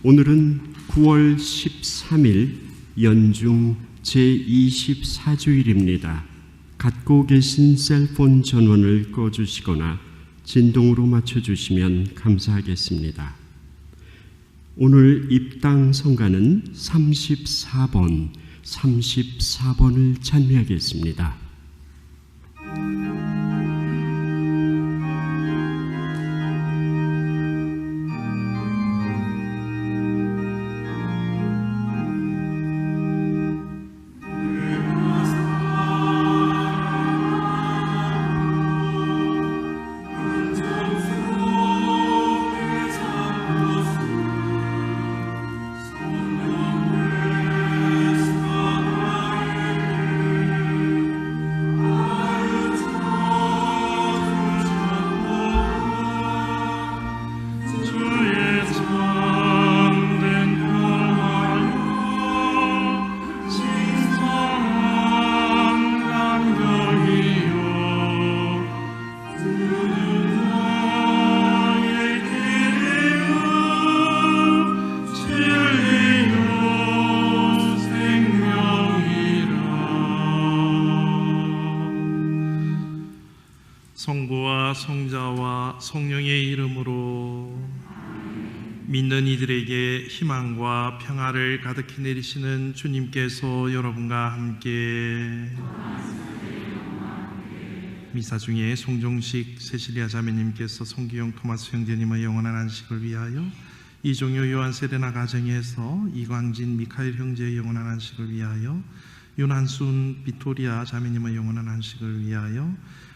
오늘은 9월 13일 연중 제24주일입니다. 갖고 계신 셀폰 전원을 꺼주시거나 진동으로 맞춰주시면 감사하겠습니다. 오늘 입당 성가는 34번을 찬미하겠습니다. 성부와 성자와 성령의 이름으로 믿는 이들에게 희망과 평화를 가득히 내리시는 주님께서 여러분과 함께 미사 중에 송종식 세실리아 자매님께서 송기용 토마스 형제님의 영원한 안식을 위하여, 이종효 요한 세레나 가정에서 이광진 미카엘 형제의 영원한 안식을 위하여, 윤한순 비토리아 자매님의 영원한 안식을 위하여,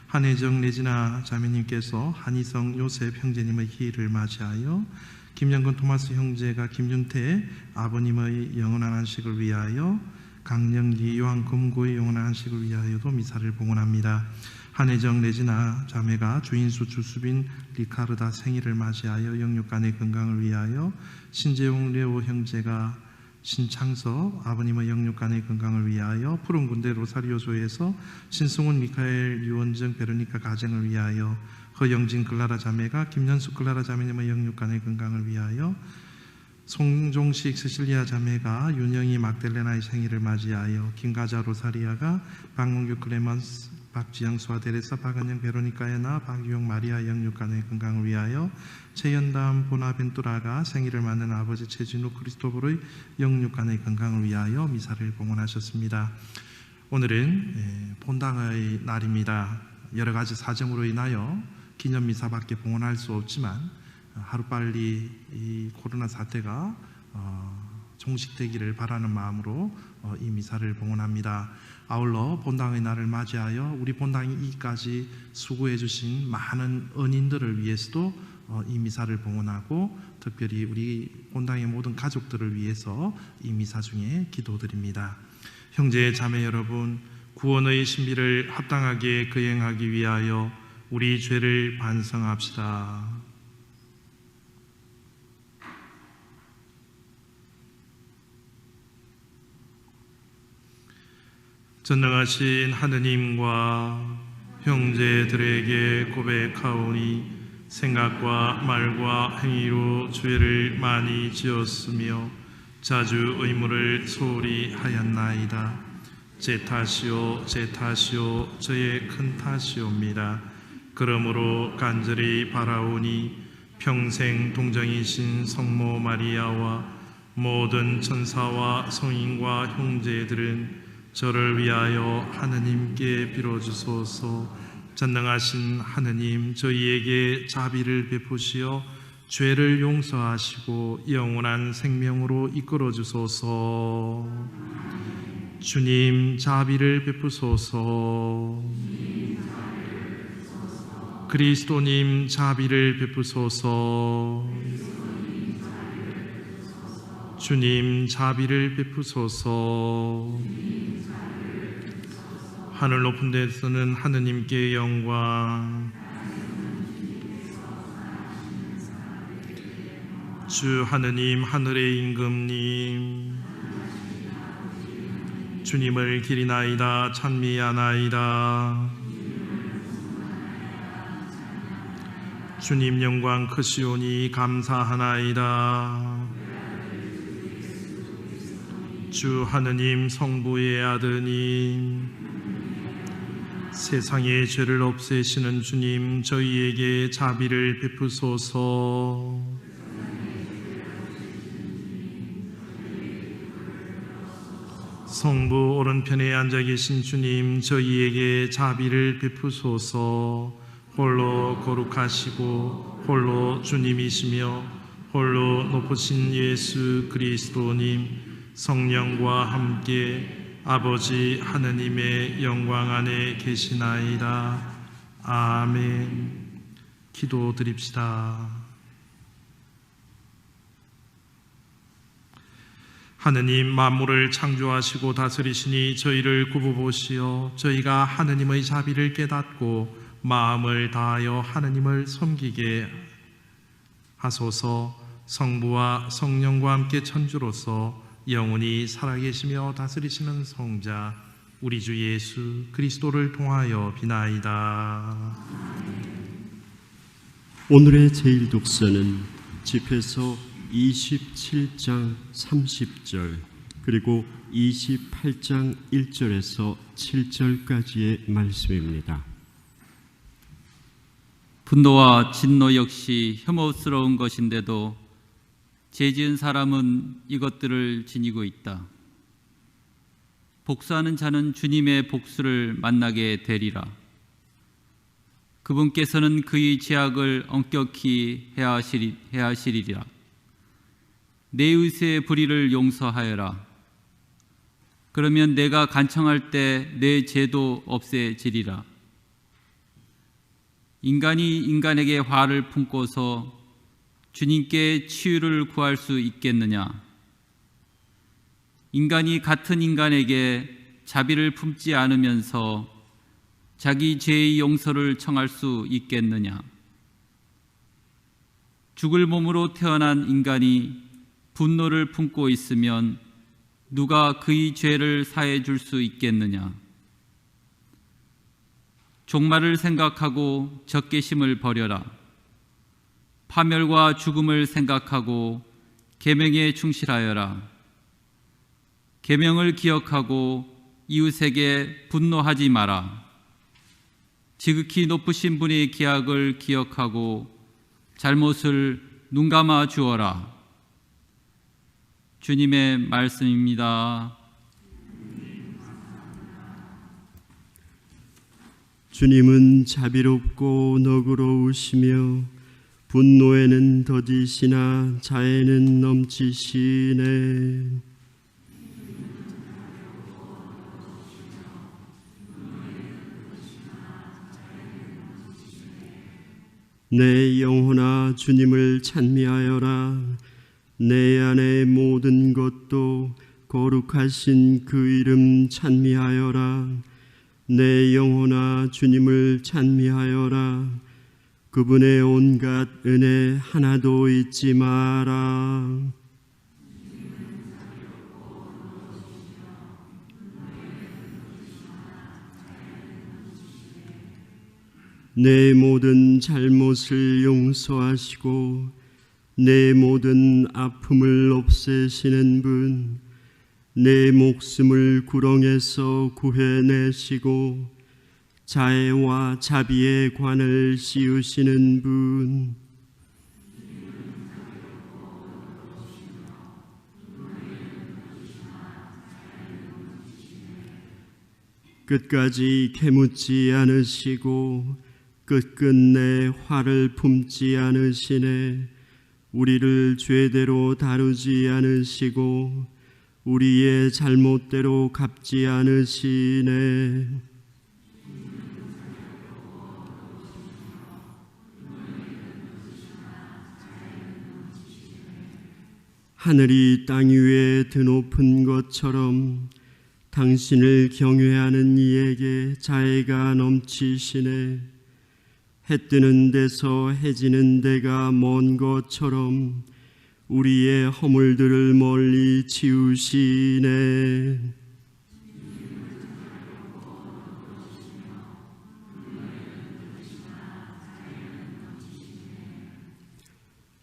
한혜정 레지나 자매님께서 한희성 요셉 형제님의 희일을 맞이하여, 김영근 토마스 형제가 김윤태 아버님의 영원한 안식을 위하여, 강영기 요한 금고의 영원한 안식을 위하여도 미사를 봉헌합니다. 한혜정 레지나 자매가 주인수 주수빈 리카르다 생일을 맞이하여 영육간의 건강을 위하여, 신재용 레오 형제가 신창서 아버님의 영육간의 건강을 위하여, 푸른군대 로사리오조에서 신승훈 미카엘 유원정 베로니카 가정을 위하여, 허영진 클라라 자매가 김연숙 클라라 자매님의 영육간의 건강을 위하여, 송종식 세실리아 자매가 윤영희 막델레나의 생일을 맞이하여, 김가자 로사리아가 박문규 클레먼스 박지영 수아데레사 박은영 베로니카에나 박유용 마리아 영육간의 건강을 위하여, 최연담 보나벤투라가 생일을 맞는 아버지 최진우 크리스토보의 영육간의 건강을 위하여 미사를 봉헌하셨습니다. 오늘은 본당의 날입니다. 여러 가지 사정으로 인하여 기념 미사밖에 봉헌할 수 없지만, 하루빨리 이 코로나 사태가 종식되기를 바라는 마음으로 이 미사를 봉헌합니다. 아울러 본당의 날을 맞이하여 우리 본당이 이까지 수고해 주신 많은 은인들을 위해서도 이 미사를 봉헌하고, 특별히 우리 본당의 모든 가족들을 위해서 이 미사 중에 기도드립니다. 형제 자매 여러분, 구원의 신비를 합당하게 거행하기 위하여 우리 죄를 반성합시다. 전능하신 하느님과 형제들에게 고백하오니, 생각과 말과 행위로 죄를 많이 지었으며 자주 의무를 소홀히 하였나이다. 제 탓이요 제 탓이요 저의 큰 탓이옵니다. 그러므로 간절히 바라오니, 평생 동정이신 성모 마리아와 모든 천사와 성인과 형제들은 저를 위하여 하느님께 빌어주소서. 전능하신 하느님, 저희에게 자비를 베푸시어 죄를 용서하시고 영원한 생명으로 이끌어 주소서. 주님 자비를 베푸소서. 그리스도님 자비를 베푸소서. 주님 자비를 베푸소서. 하늘 높은 데서는 하느님께 영광, 주 하느님 하늘의 임금님, 주님을 기리나이다 찬미하나이다. 주님 영광 크시오니 감사하나이다. 주 하느님 성부의 아드님 세상의 죄를 없애시는 주님 저희에게 자비를 베푸소서. 성부 오른편에 앉아 계신 주님 저희에게 자비를 베푸소서. 홀로 거룩하시고 홀로 주님이시며 홀로 높으신 예수 그리스도님 성령과 함께 아버지 하느님의 영광 안에 계시나이다. 아멘. 기도드립시다. 하느님 만물을 창조하시고 다스리시니 저희를 굽어보시어 저희가 하느님의 자비를 깨닫고 마음을 다하여 하느님을 섬기게 하소서. 성부와 성령과 함께 천주로서 영원히 살아계시며 다스리시는 성자 우리 주 예수 그리스도를 통하여 비나이다. 오늘의 제일 독서는 집회서 27장 30절 그리고 28장 1절에서 7절까지의 말씀입니다. 분노와 진노 역시 혐오스러운 것인데도 죄지은 사람은 이것들을 지니고 있다. 복수하는 자는 주님의 복수를 만나게 되리라. 그분께서는 그의 죄악을 엄격히 해하시리라. 내 의의 불의를 용서하여라. 그러면 내가 간청할 때 내 죄도 없애지리라. 인간이 인간에게 화를 품고서 주님께 치유를 구할 수 있겠느냐? 인간이 같은 인간에게 자비를 품지 않으면서 자기 죄의 용서를 청할 수 있겠느냐? 죽을 몸으로 태어난 인간이 분노를 품고 있으면 누가 그의 죄를 사해 줄 수 있겠느냐? 종말을 생각하고 적개심을 버려라. 파멸과 죽음을 생각하고 계명에 충실하여라. 계명을 기억하고 이웃에게 분노하지 마라. 지극히 높으신 분의 기약을 기억하고 잘못을 눈감아 주어라. 주님의 말씀입니다. 주님은 자비롭고 너그러우시며 분노에는 더디시나 자애는 넘치시네. 내 영혼아 주님을 찬미하여라. 내 안의 모든 것도 거룩하신 그 이름 찬미하여라. 내 영혼아 주님을 찬미하여라. 그분의 온갖 은혜 하나도 잊지 마라. 내 모든 잘못을 용서하시고 내 모든 아픔을 없애시는 분, 내 목숨을 구렁에서 구해내시고 자애와 자비의 관을 씌우시는 분, 끝까지 캐묻지 않으시고 끝끝내 화를 품지 않으시네. 우리를 죄대로 다루지 않으시고 우리의 잘못대로 갚지 않으시네. 하늘이 땅 위에 드높은 것처럼 당신을 경외하는 이에게 자애가 넘치시네. 해 뜨는 데서 해 지는 데가 먼 것처럼 우리의 허물들을 멀리 치우시네.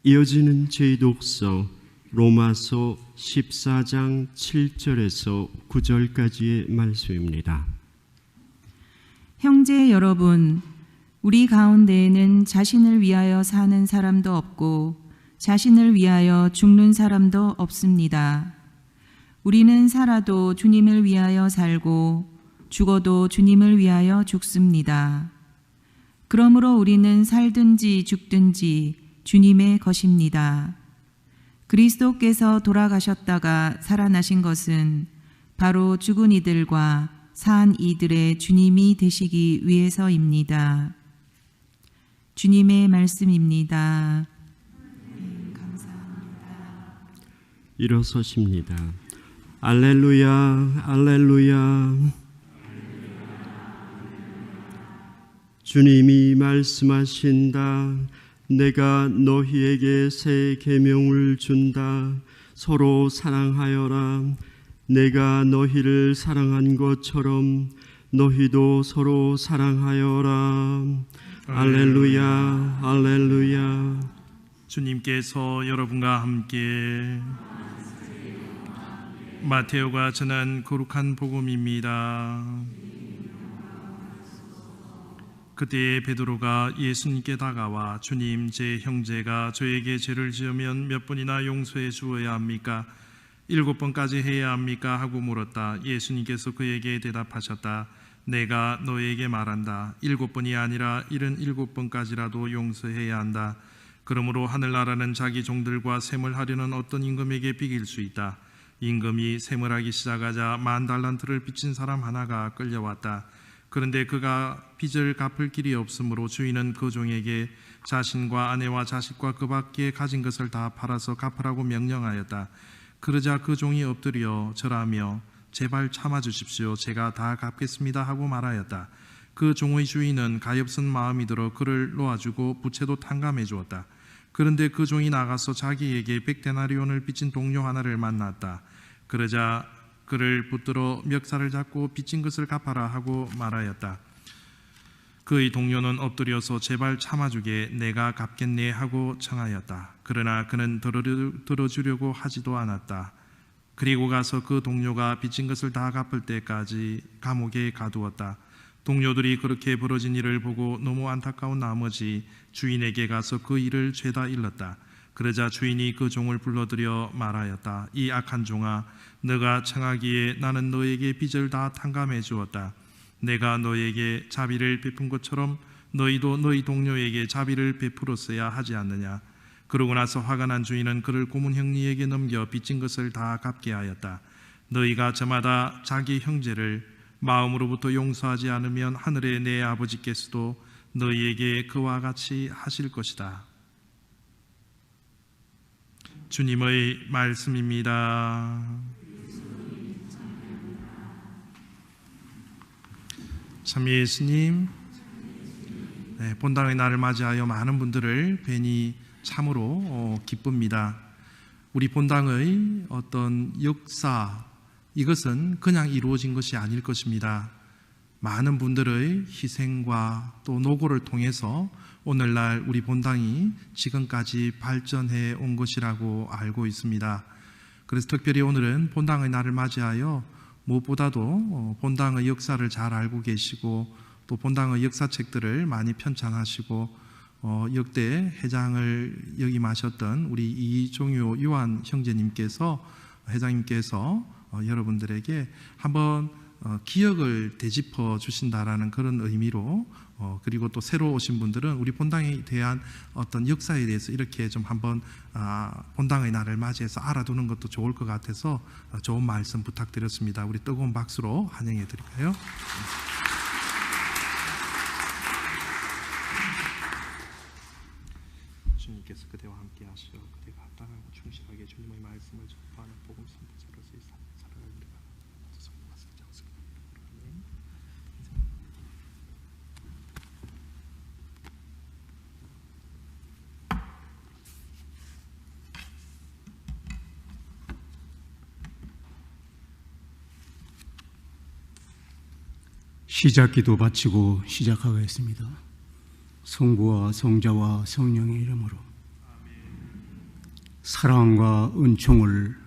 이어지는 제 독서 로마서 14장 7절에서 9절까지의 말씀입니다. 형제 여러분, 우리 가운데에는 자신을 위하여 사는 사람도 없고 자신을 위하여 죽는 사람도 없습니다. 우리는 살아도 주님을 위하여 살고 죽어도 주님을 위하여 죽습니다. 그러므로 우리는 살든지 죽든지 주님의 것입니다. 그리스도께서 돌아가셨다가 살아나신 것은 바로 죽은 이들과 산 이들의 주님이 되시기 위해서입니다. 주님의 말씀입니다. 감사합니다. 일어서십니다. 알렐루야, 알렐루야. 주님이 말씀하신다. 내가 너희에게 새 계명을 준다. 서로 사랑하여라. 내가 너희를 사랑한 것처럼 너희도 서로 사랑하여라. 할렐루야, 할렐루야. 주님께서 여러분과 함께 마테오가 전한 거룩한 복음입니다. 그때 베드로가 예수님께 다가와 주님, 제 형제가 저에게 죄를 지으면 몇 번이나 용서해 주어야 합니까? 7번까지 해야 합니까? 하고 물었다. 예수님께서 그에게 대답하셨다. 내가 너에게 말한다. 7번이 아니라 77번까지라도 용서해야 한다. 그러므로 하늘나라는 자기 종들과 셈을 하려는 어떤 임금에게 비길 수 있다. 임금이 셈을 하기 시작하자 10,000달란트를 빚진 사람 하나가 끌려왔다. 그런데 그가 빚을 갚을 길이 없으므로 주인은 그 종에게 자신과 아내와 자식과 그 밖에 가진 것을 다 팔아서 갚으라고 명령하였다. 그러자 그 종이 엎드려 절하며 제발 참아주십시오. 제가 다 갚겠습니다 하고 말하였다. 그 종의 주인은 가엾은 마음이 들어 그를 놓아주고 부채도 탕감해 주었다. 그런데 그 종이 나가서 자기에게 100데나리온을 빚진 동료 하나를 만났다. 그러자 그를 붙들어 멱살을 잡고 빚진 것을 갚아라 하고 말하였다. 그의 동료는 엎드려서 제발 참아주게, 내가 갚겠네 하고 청하였다. 그러나 그는 들어주려고 하지도 않았다. 그리고 가서 그 동료가 빚진 것을 다 갚을 때까지 감옥에 가두었다. 동료들이 그렇게 벌어진 일을 보고 너무 안타까운 나머지 주인에게 가서 그 일을 죄다 일렀다. 그러자 주인이 그 종을 불러들여 말하였다. 이 악한 종아, 너가 청하기에 나는 너에게 빚을 다 탕감해 주었다. 내가 너에게 자비를 베푼 것처럼 너희도 너희 동료에게 자비를 베풀었어야 하지 않느냐. 그러고 나서 화가 난 주인은 그를 고문 형리에게 넘겨 빚진 것을 다 갚게 하였다. 너희가 저마다 자기 형제를 마음으로부터 용서하지 않으면 하늘의 내 아버지께서도 너희에게 그와 같이 하실 것이다. 주님의 말씀입니다. 참 예수님, 본당의 날을 맞이하여 많은 분들을 뵈니 참으로 기쁩니다. 우리 본당의 어떤 역사, 이것은 그냥 이루어진 것이 아닐 것입니다. 많은 분들의 희생과 또 노고를 통해서 오늘날 우리 본당이 지금까지 발전해 온 것이라고 알고 있습니다. 그래서 특별히 오늘은 본당의 날을 맞이하여 무엇보다도 본당의 역사를 잘 알고 계시고 또 본당의 역사책들을 많이 편찬하시고 역대 회장을 역임하셨던 우리 이종효 유한 형제님께서, 회장님께서 여러분들에게 한번 기억을 되짚어 주신다라는 그런 의미로, 그리고 또 새로 오신 분들은 우리 본당에 대한 어떤 역사에 대해서 이렇게 좀 한번 본당의 날을 맞이해서 알아두는 것도 좋을 것 같아서 좋은 말씀 부탁드렸습니다. 우리 뜨거운 박수로 환영해 드릴까요? 주님께서 그대와 함께 하시어 그대가 합당하고 충실하게 주님의 말씀을 전파하는 복음 선포자로서 이 삶을 살아갈 우리가 시작기도 바치고 시작하겠습니다. 성부와 성자와 성령의 이름으로. 사랑과 은총을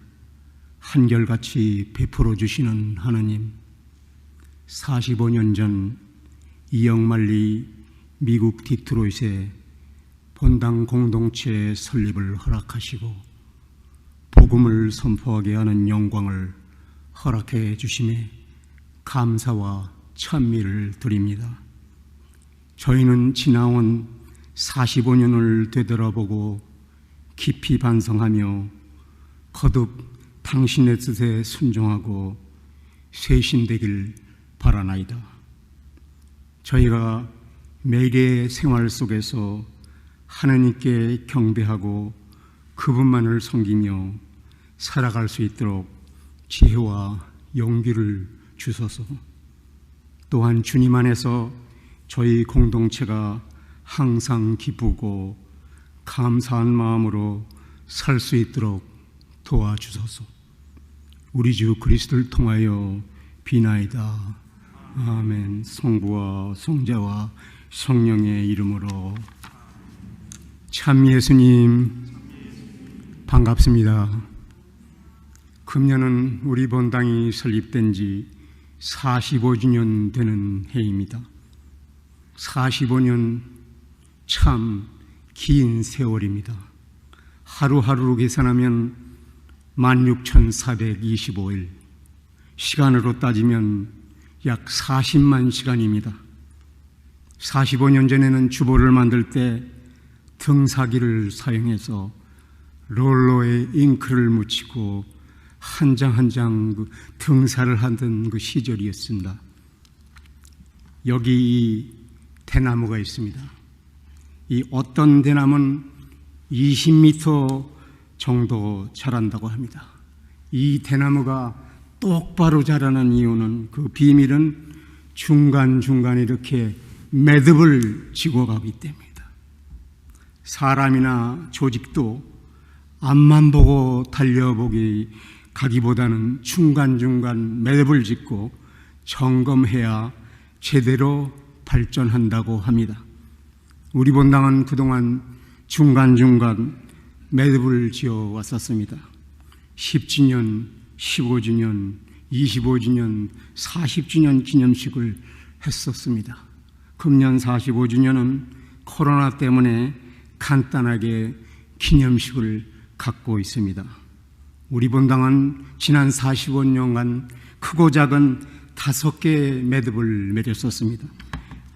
한결같이 베풀어 주시는 하나님, 45년 전 이영만리 미국 디트로이트의 본당 공동체 설립을 허락하시고 복음을 선포하게 하는 영광을 허락해 주심에 감사와 찬미를 드립니다. 저희는 지나온 45년을 되돌아보고 깊이 반성하며 거듭 당신의 뜻에 순종하고 쇄신되길 바라나이다. 저희가 매일의 생활 속에서 하나님께 경배하고 그분만을 섬기며 살아갈 수 있도록 지혜와 용기를 주소서. 또한 주님 안에서 저희 공동체가 항상 기쁘고 감사한 마음으로 살 수 있도록 도와주소서. 우리 주 그리스도를 통하여 비나이다. 아멘. 성부와 성자와 성령의 이름으로. 참 예수님 반갑습니다. 금년은 우리 본당이 설립된 지 45주년 되는 해입니다. 45년 참 긴 세월입니다. 하루하루로 계산하면 16,425일, 시간으로 따지면 약 40만 시간입니다. 45년 전에는 주보를 만들 때 등사기를 사용해서 롤러에 잉크를 묻히고 한 장 한 장 등사를 하던 그 시절이었습니다. 여기 이 대나무가 있습니다. 이 어떤 대나무는 20m 정도 자란다고 합니다. 이 대나무가 똑바로 자라는 이유는, 그 비밀은 중간중간에 이렇게 매듭을 지고 가기 때문입니다. 사람이나 조직도 앞만 보고 가기보다는 중간중간 매듭을 짓고 점검해야 제대로 발전한다고 합니다. 우리 본당은 그동안 중간중간 매듭을 지어 왔었습니다. 10주년, 15주년, 25주년, 40주년 기념식을 했었습니다. 금년 45주년은 코로나 때문에 간단하게 기념식을 갖고 있습니다. 우리 본당은 지난 45년간 크고 작은 5개의 매듭을 맺었었습니다.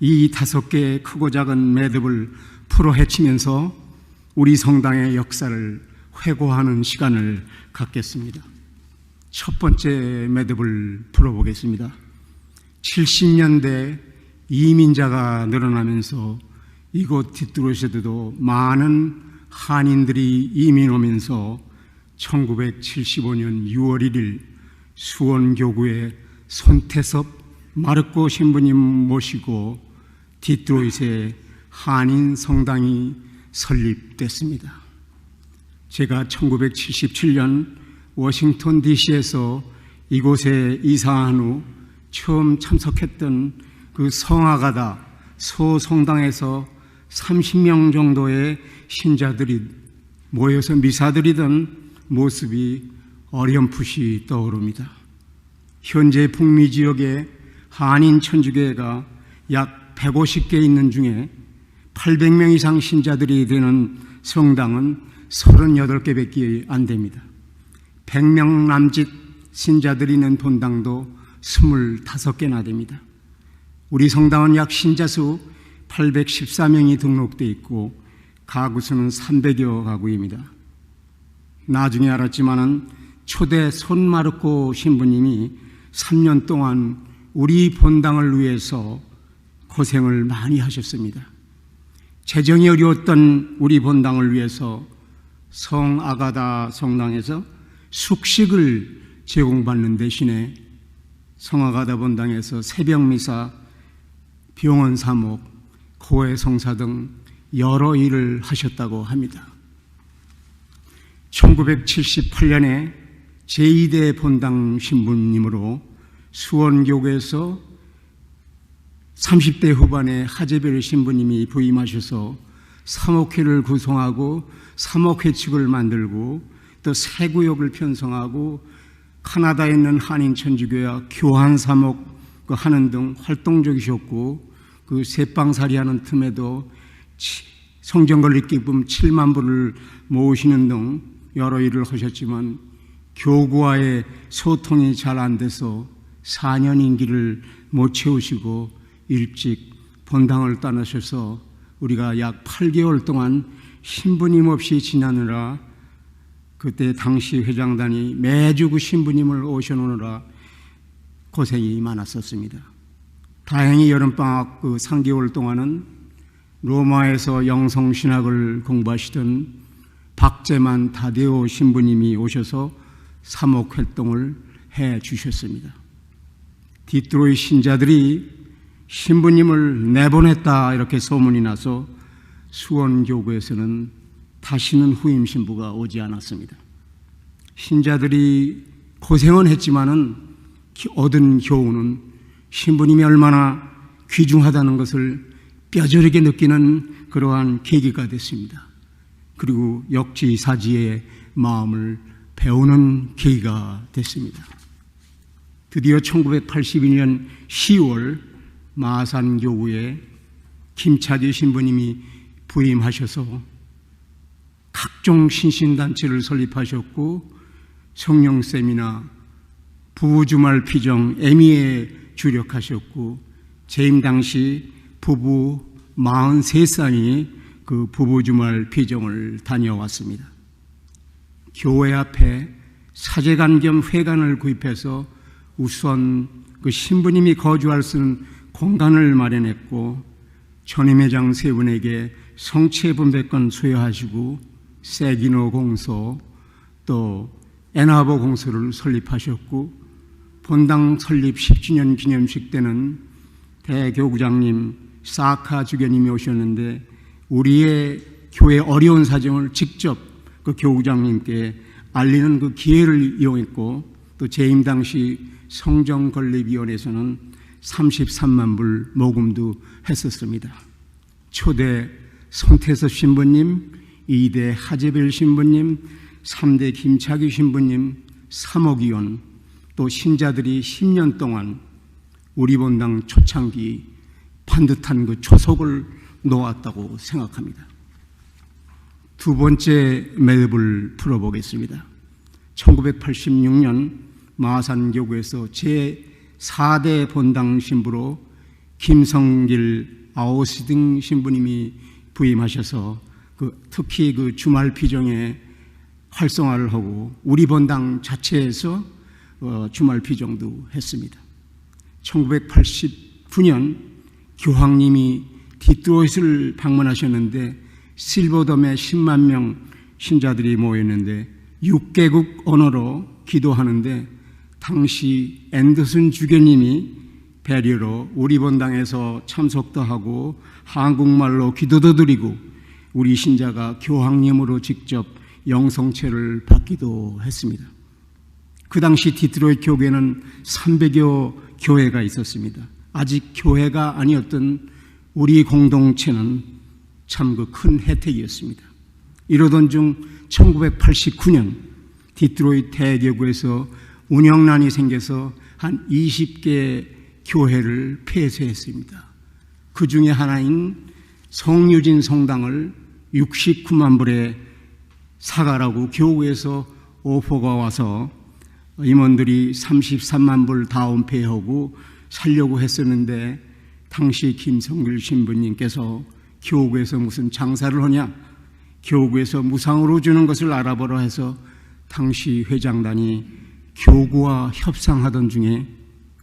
이 5개의 크고 작은 매듭을 풀어헤치면서 우리 성당의 역사를 회고하는 시간을 갖겠습니다. 첫 번째 매듭을 풀어보겠습니다. 70년대 이민자가 늘어나면서 이곳 디트로이트에도 많은 한인들이 이민 오면서 1975년 6월 1일 수원교구에 손태섭 마르코 신부님 모시고 디트로이트에 한인 성당이 설립됐습니다. 제가 1977년 워싱턴 DC에서 이곳에 이사한 후 처음 참석했던 그 성아가다 소성당에서 30명 정도의 신자들이 모여서 미사드리던 모습이 어렴풋이 떠오릅니다. 현재 북미 지역에 한인 천주교회가 약 150개 있는 중에 800명 이상 신자들이 되는 성당은 38개밖에 안 됩니다. 100명 남짓 신자들이 있는 본당도 25개나 됩니다. 우리 성당은 약 신자수 814명이 등록되어 있고 가구수는 300여 가구입니다. 나중에 알았지만은 초대 손마르코 신부님이 3년 동안 우리 본당을 위해서 고생을 많이 하셨습니다. 재정이 어려웠던 우리 본당을 위해서 성아가다 성당에서 숙식을 제공받는 대신에 성아가다 본당에서 새벽 미사, 병원 사목, 고해 성사 등 여러 일을 하셨다고 합니다. 1978년에 제2대 본당 신부님으로 수원교구에서 30대 후반에 하재별 신부님이 부임하셔서 사목회를 구성하고 사목회측을 만들고 또 새 구역을 편성하고 카나다에 있는 한인천주교와 교환 사목 하는 등 활동적이셨고 그 새빵살이 하는 틈에도 성경 건립 기금 7만 부를 모으시는 등 여러 일을 하셨지만 교구와의 소통이 잘 안 돼서 4년 임기를 못 채우시고 일찍 본당을 떠나셔서 우리가 약 8개월 동안 신부님 없이 지나느라 그때 당시 회장단이 매주 그 신부님을 오셔놓으라 고생이 많았었습니다. 다행히 여름방학 그 3개월 동안은 로마에서 영성신학을 공부하시던 박재만 다데오 신부님이 오셔서 사목활동을 해 주셨습니다. 디트로이 신자들이 신부님을 내보냈다 이렇게 소문이 나서 수원교구에서는 다시는 후임 신부가 오지 않았습니다. 신자들이 고생은 했지만은 얻은 교훈은 신부님이 얼마나 귀중하다는 것을 뼈저리게 느끼는 그러한 계기가 됐습니다. 그리고 역지사지의 마음을 배우는 계기가 됐습니다. 드디어 1982년 10월 마산교구에 김차기 신부님이 부임하셔서 각종 신신단체를 설립하셨고 성령세미나 부부주말 피정 에미에 주력하셨고 재임 당시 부부 43쌍이 그 부부주말 피정을 다녀왔습니다. 교회 앞에 사제관 겸 회관을 구입해서 우선 그 신부님이 거주할 수 있는 공간을 마련했고 전임회장 세 분에게 성체 분배권 수여하시고 세기노 공소 또 에나보 공소를 설립하셨고 본당 설립 10주년 기념식 때는 대교구장님 사카 주교님이 오셨는데 우리의 교회 어려운 사정을 직접 그 교구장님께 알리는 그 기회를 이용했고 또 재임 당시 성정건립위원회에서는 33만 불 모금도 했었습니다. 초대 손태섭 신부님, 2대 하재별 신부님, 3대 김차기 신부님, 사목위원 또 신자들이 10년 동안 우리 본당 초창기 반듯한 그 초석을 놓았다고 생각합니다. 두 번째 매듭을 풀어보겠습니다. 1986년 마산교구에서 제4대 본당 신부로 김성길 아우스딩 신부님이 부임하셔서 특히 그 주말 피정에 활성화를 하고 우리 본당 자체에서 주말 피정도 했습니다. 1989년 교황님이 디트로이트를 방문하셨는데 실버덤에 10만 명 신자들이 모였는데 6개국 언어로 기도하는데 당시 앤더슨 주교님이 배려로 우리 본당에서 참석도 하고 한국말로 기도도 드리고 우리 신자가 교황님으로 직접 영성체를 받기도 했습니다. 그 당시 디트로이트 교회는 300여 교회가 있었습니다. 아직 교회가 아니었던 우리 공동체는 참 그 큰 혜택이었습니다. 이러던 중 1989년 디트로이트 대교구에서 운영난이 생겨서 한 20개 교회를 폐쇄했습니다. 그 중에 하나인 성유진 성당을 69만 불에 사가라고 교구에서 오퍼가 와서 임원들이 33만 불 다운페이하고 살려고 했었는데 당시 김성길 신부님께서 교구에서 무슨 장사를 하냐, 교구에서 무상으로 주는 것을 알아보라 해서 당시 회장단이 교구와 협상하던 중에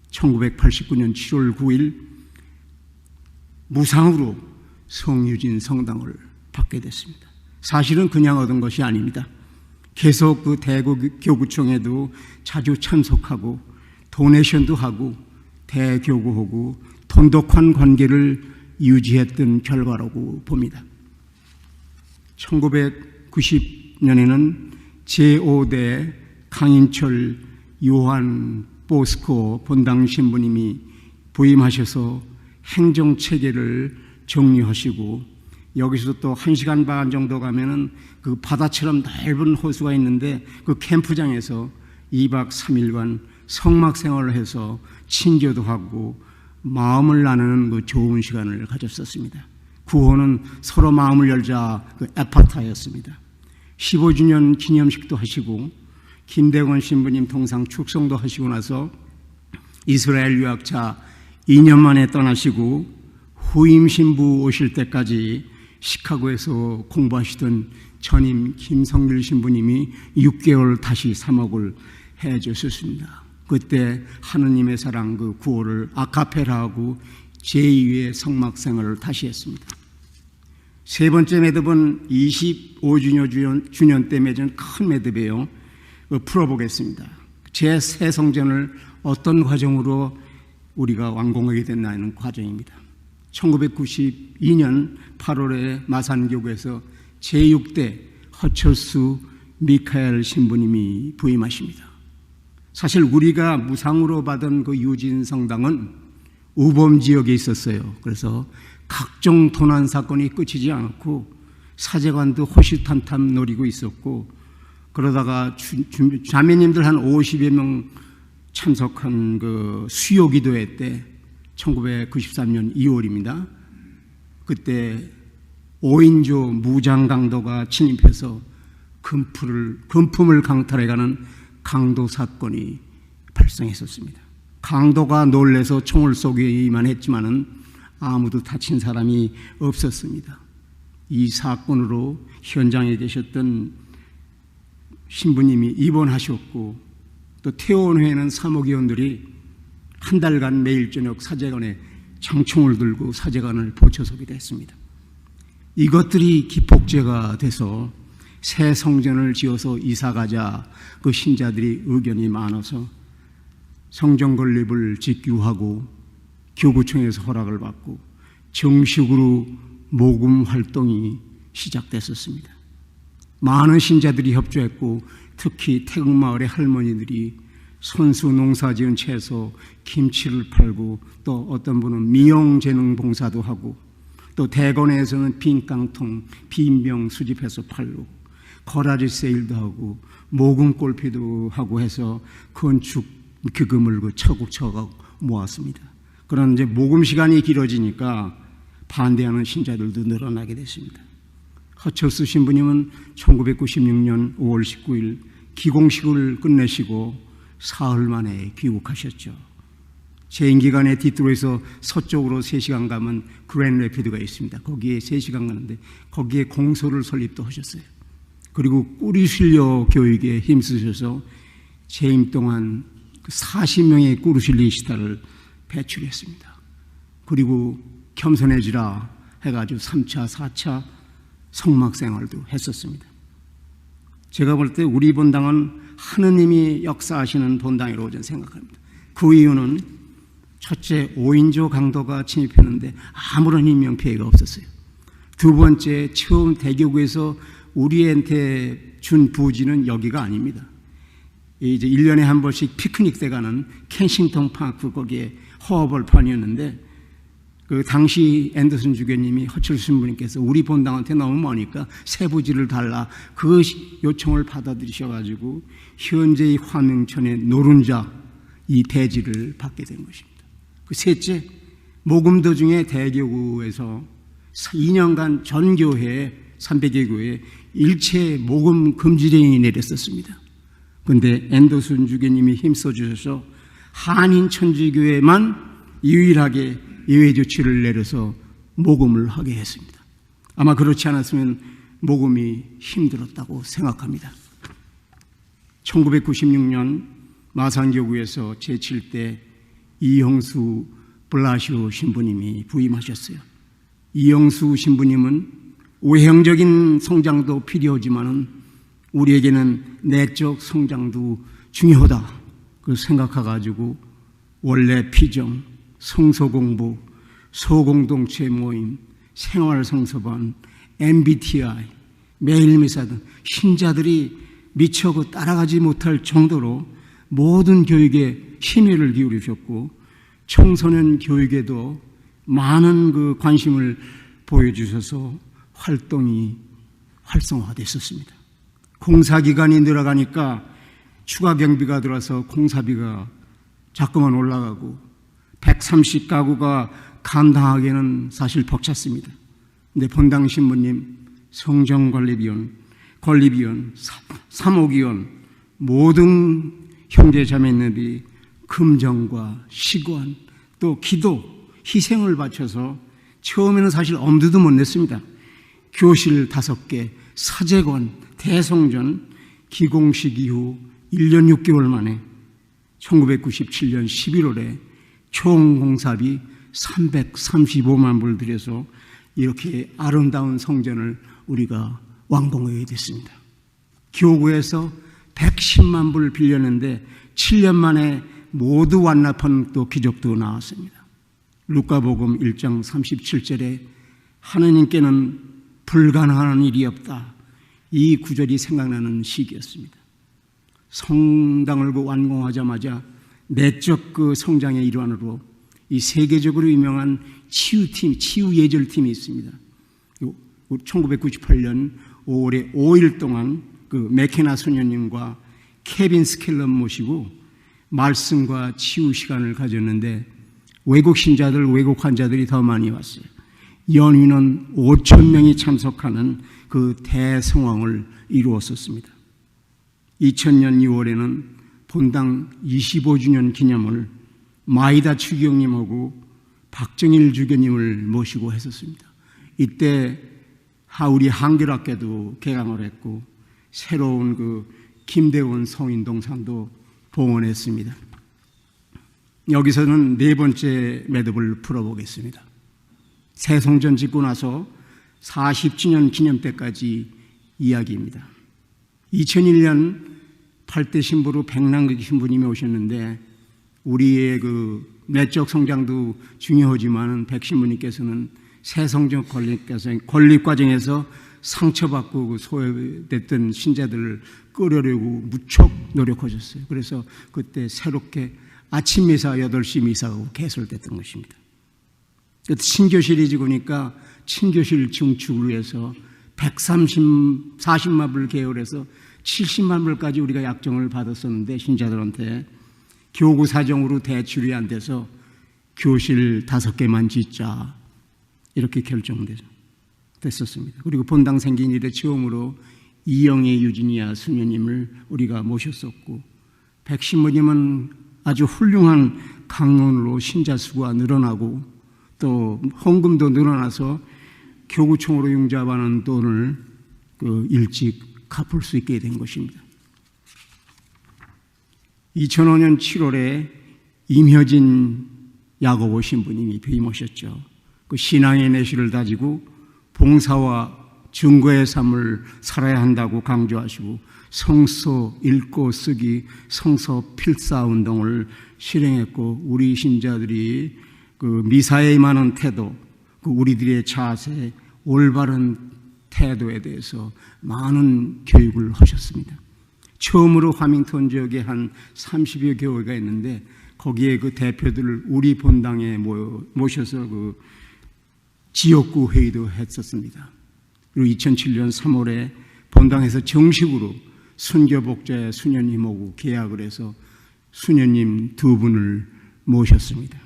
1989년 7월 9일 무상으로 성유진 성당을 받게 됐습니다. 사실은 그냥 얻은 것이 아닙니다. 계속 그 대구교구청에도 자주 참석하고 도네이션도 하고 대교구하고 돈독한 관계를 유지했던 결과라고 봅니다. 1990년에는 제5대 강인철 요한 보스코 본당 신부님이 부임하셔서 행정체계를 정리하시고 여기서 또 1시간 반 정도 가면은 그 바다처럼 넓은 호수가 있는데 그 캠프장에서 2박 3일간 성막 생활을 해서 친교도 하고 마음을 나누는 그 좋은 시간을 가졌었습니다. 구호는 서로 마음을 열자 그 에파타였습니다. 15주년 기념식도 하시고 김대건 신부님 동상 축성도 하시고 나서 이스라엘 유학자 2년 만에 떠나시고 후임 신부 오실 때까지 시카고에서 공부하시던 전임 김성길 신부님이 6개월 다시 사목을 해 주셨습니다. 그때 하느님의 사랑 그 구호를 아카페라하고 제2의 성막생활을 다시 했습니다. 세 번째 매듭은 25주년 때 맺은 큰 매듭이에요. 풀어보겠습니다. 제3 성전을 어떤 과정으로 우리가 완공하게 됐나 하는 과정입니다. 1992년 8월에 마산교구에서 제6대 허철수 미카엘 신부님이 부임하십니다. 사실 우리가 무상으로 받은 그 유진성당은 우범 지역에 있었어요. 그래서 각종 도난 사건이 끝이지 않고 사제관도 호시탐탐 노리고 있었고, 그러다가 자매님들 한 50여 명 참석한 그 수요 기도회 때 1993년 2월입니다. 그때 5인조 무장 강도가 침입해서 금품을 강탈해가는 강도 사건이 발생했었습니다. 강도가 놀래서 총을 쏘기만 했지만은 아무도 다친 사람이 없었습니다. 이 사건으로 현장에 계셨던 신부님이 입원하셨고, 또 퇴원 후에는 사목위원들이 한 달간 매일 저녁 사제관에 장총을 들고 사제관을 보초서기도 했습니다. 이것들이 기폭제가 돼서 새 성전을 지어서 이사가자 그 신자들이 의견이 많아서 성전 건립을 직규하고 교구청에서 허락을 받고 정식으로 모금 활동이 시작됐었습니다. 많은 신자들이 협조했고, 특히 태극마을의 할머니들이 손수 농사지은 채소, 김치를 팔고, 또 어떤 분은 미용재능 봉사도 하고, 또 대건에서는 빈깡통, 빈병 수집해서 팔고, 거라지 세일도 하고, 모금 골피도 하고 해서 건축 기금을 차곡차곡 모았습니다. 그런 이제 모금 시간이 길어지니까 반대하는 신자들도 늘어나게 됐습니다. 허철수 신부님은 1996년 5월 19일 기공식을 끝내시고 사흘 만에 귀국하셨죠. 재임 기간에 디트로이트에서 서쪽으로 3시간 가면 그랜드 레피드가 있습니다. 거기에 3시간 가는데 거기에 공소를 설립도 하셨어요. 그리고 꾸리실려 교육에 힘쓰셔서 재임 동안 40명의 꾸르실리시타를 배출했습니다. 그리고 겸손해지라 해가지고 3차, 4차 성막생활도 했었습니다. 제가 볼 때 우리 본당은 하느님이 역사하시는 본당이라고 저는 생각합니다. 그 이유는 첫째, 5인조 강도가 침입했는데 아무런 인명피해가 없었어요. 두 번째, 처음 대교구에서 우리한테 준 부지는 여기가 아닙니다. 이제 1년에 한 번씩 피크닉 때 가는 켄싱턴 파크, 거기에 허벌판이었는데, 그 당시 앤더슨 주교님이 허철수 신부님께서 우리 본당한테 너무 머니까 새 부지를 달라, 그 요청을 받아들이셔가지고 현재의 화명천의 노른자 이 대지를 받게 된 것입니다. 그 셋째, 모금도 중에 대교구에서 2년간 전 교회 300여 교회에 일체 모금 금지령이 내렸었습니다. 그런데 앤더슨 주교님이 힘써 주셔서 한인 천주교회만 유일하게 예외 조치를 내려서 모금을 하게 했습니다. 아마 그렇지 않았으면 모금이 힘들었다고 생각합니다. 1996년 마산교구에서 제7대 이영수 블라시오 신부님이 부임하셨어요. 이영수 신부님은 외형적인 성장도 필요하지만 우리에게는 내적 성장도 중요하다 그 생각해가지고 원래 피정, 성서공부, 소공동체 모임, 생활성서반, MBTI, 매일미사 등 신자들이 미처 따라가지 못할 정도로 모든 교육에 심혈을 기울이셨고, 청소년 교육에도 많은 그 관심을 보여주셔서 활동이 활성화됐었습니다. 공사기간이 늘어가니까 추가 경비가 들어서 공사비가 자꾸만 올라가고 130가구가 감당하기에는 사실 벅찼습니다. 근데 본당 신부님, 성정관리위원, 관리위원, 사목위원, 모든 형제자매님들이 금정과 시관, 또 기도, 희생을 바쳐서 처음에는 사실 엄두도 못 냈습니다. 교실 5개, 사제관, 대성전, 기공식 이후 1년 6개월 만에 1997년 11월에 총 공사비 335만 불 들여서 이렇게 아름다운 성전을 우리가 완공하게 됐습니다. 교구에서 110만 불 빌렸는데 7년 만에 모두 완납한 또 기적도 나왔습니다. 루카복음 1장 37절에 하느님께는 불가능한 일이 없다. 이 구절이 생각나는 시기였습니다. 성당을 완공하자마자 내적 그 성장의 일환으로 이 세계적으로 유명한 치유팀, 치유예절팀이 있습니다. 1998년 5월에 5일 동안 그 맥케나 소녀님과 케빈 스켈럼 모시고 말씀과 치유 시간을 가졌는데 외국 신자들, 외국 환자들이 더 많이 왔어요. 연인원 5천 명이 참석하는 그 대성황을 이루었었습니다. 2000년 2월에는 본당 25주년 기념을 마이다 추기경님하고 박정일 주교님을 모시고 했었습니다. 이때 우리 한결학교도 개강을 했고 새로운 그 김대원 성인동산도 봉헌했습니다. 여기서는 4번째 매듭을 풀어보겠습니다. 새 성전 짓고 나서 40주년 기념 때까지 이야기입니다. 2001년 8대 신부로 백남기 신부님이 오셨는데 우리의 그 내적 성장도 중요하지만 백 신부님께서는 새 성전 건립 과정에서 상처받고 그 소외됐던 신자들을 끌어내고 무척 노력하셨어요. 그래서 그때 새롭게 아침 미사 8시 미사가 개설됐던 것입니다. 친교실이 지으니까 친교실 증축을 위해서 40만 불 계열해서 70만 불까지 우리가 약정을 받았었는데 신자들한테 교구 사정으로 대출이 안 돼서 교실 5개만 짓자 이렇게 결정됐었습니다. 그리고 본당 생긴 이래 처음으로 이영애 유진이야 수녀님을 우리가 모셨었고 백신부님은 아주 훌륭한 강론으로 신자 수가 늘어나고 또 헌금도 늘어나서 교구총으로 융자받는 돈을 일찍 갚을 수 있게 된 것입니다. 2005년 7월에 임효진 야고보 신부님이 부임하셨죠. 그 신앙의 내실을 다지고 봉사와 증거의 삶을 살아야 한다고 강조하시고 성서 읽고 쓰기, 성서 필사 운동을 실행했고 우리 신자들이 그 미사에 임하는 태도, 그 우리들의 자세, 올바른 태도에 대해서 많은 교육을 하셨습니다. 처음으로 화밍턴 지역에 한 30여 교회가 있는데 거기에 그 대표들을 우리 본당에 모셔서 그 지역구 회의도 했었습니다. 그리고 2007년 3월에 본당에서 정식으로 순교복자 수녀님하고 계약을 해서 수녀님 2분을 모셨습니다.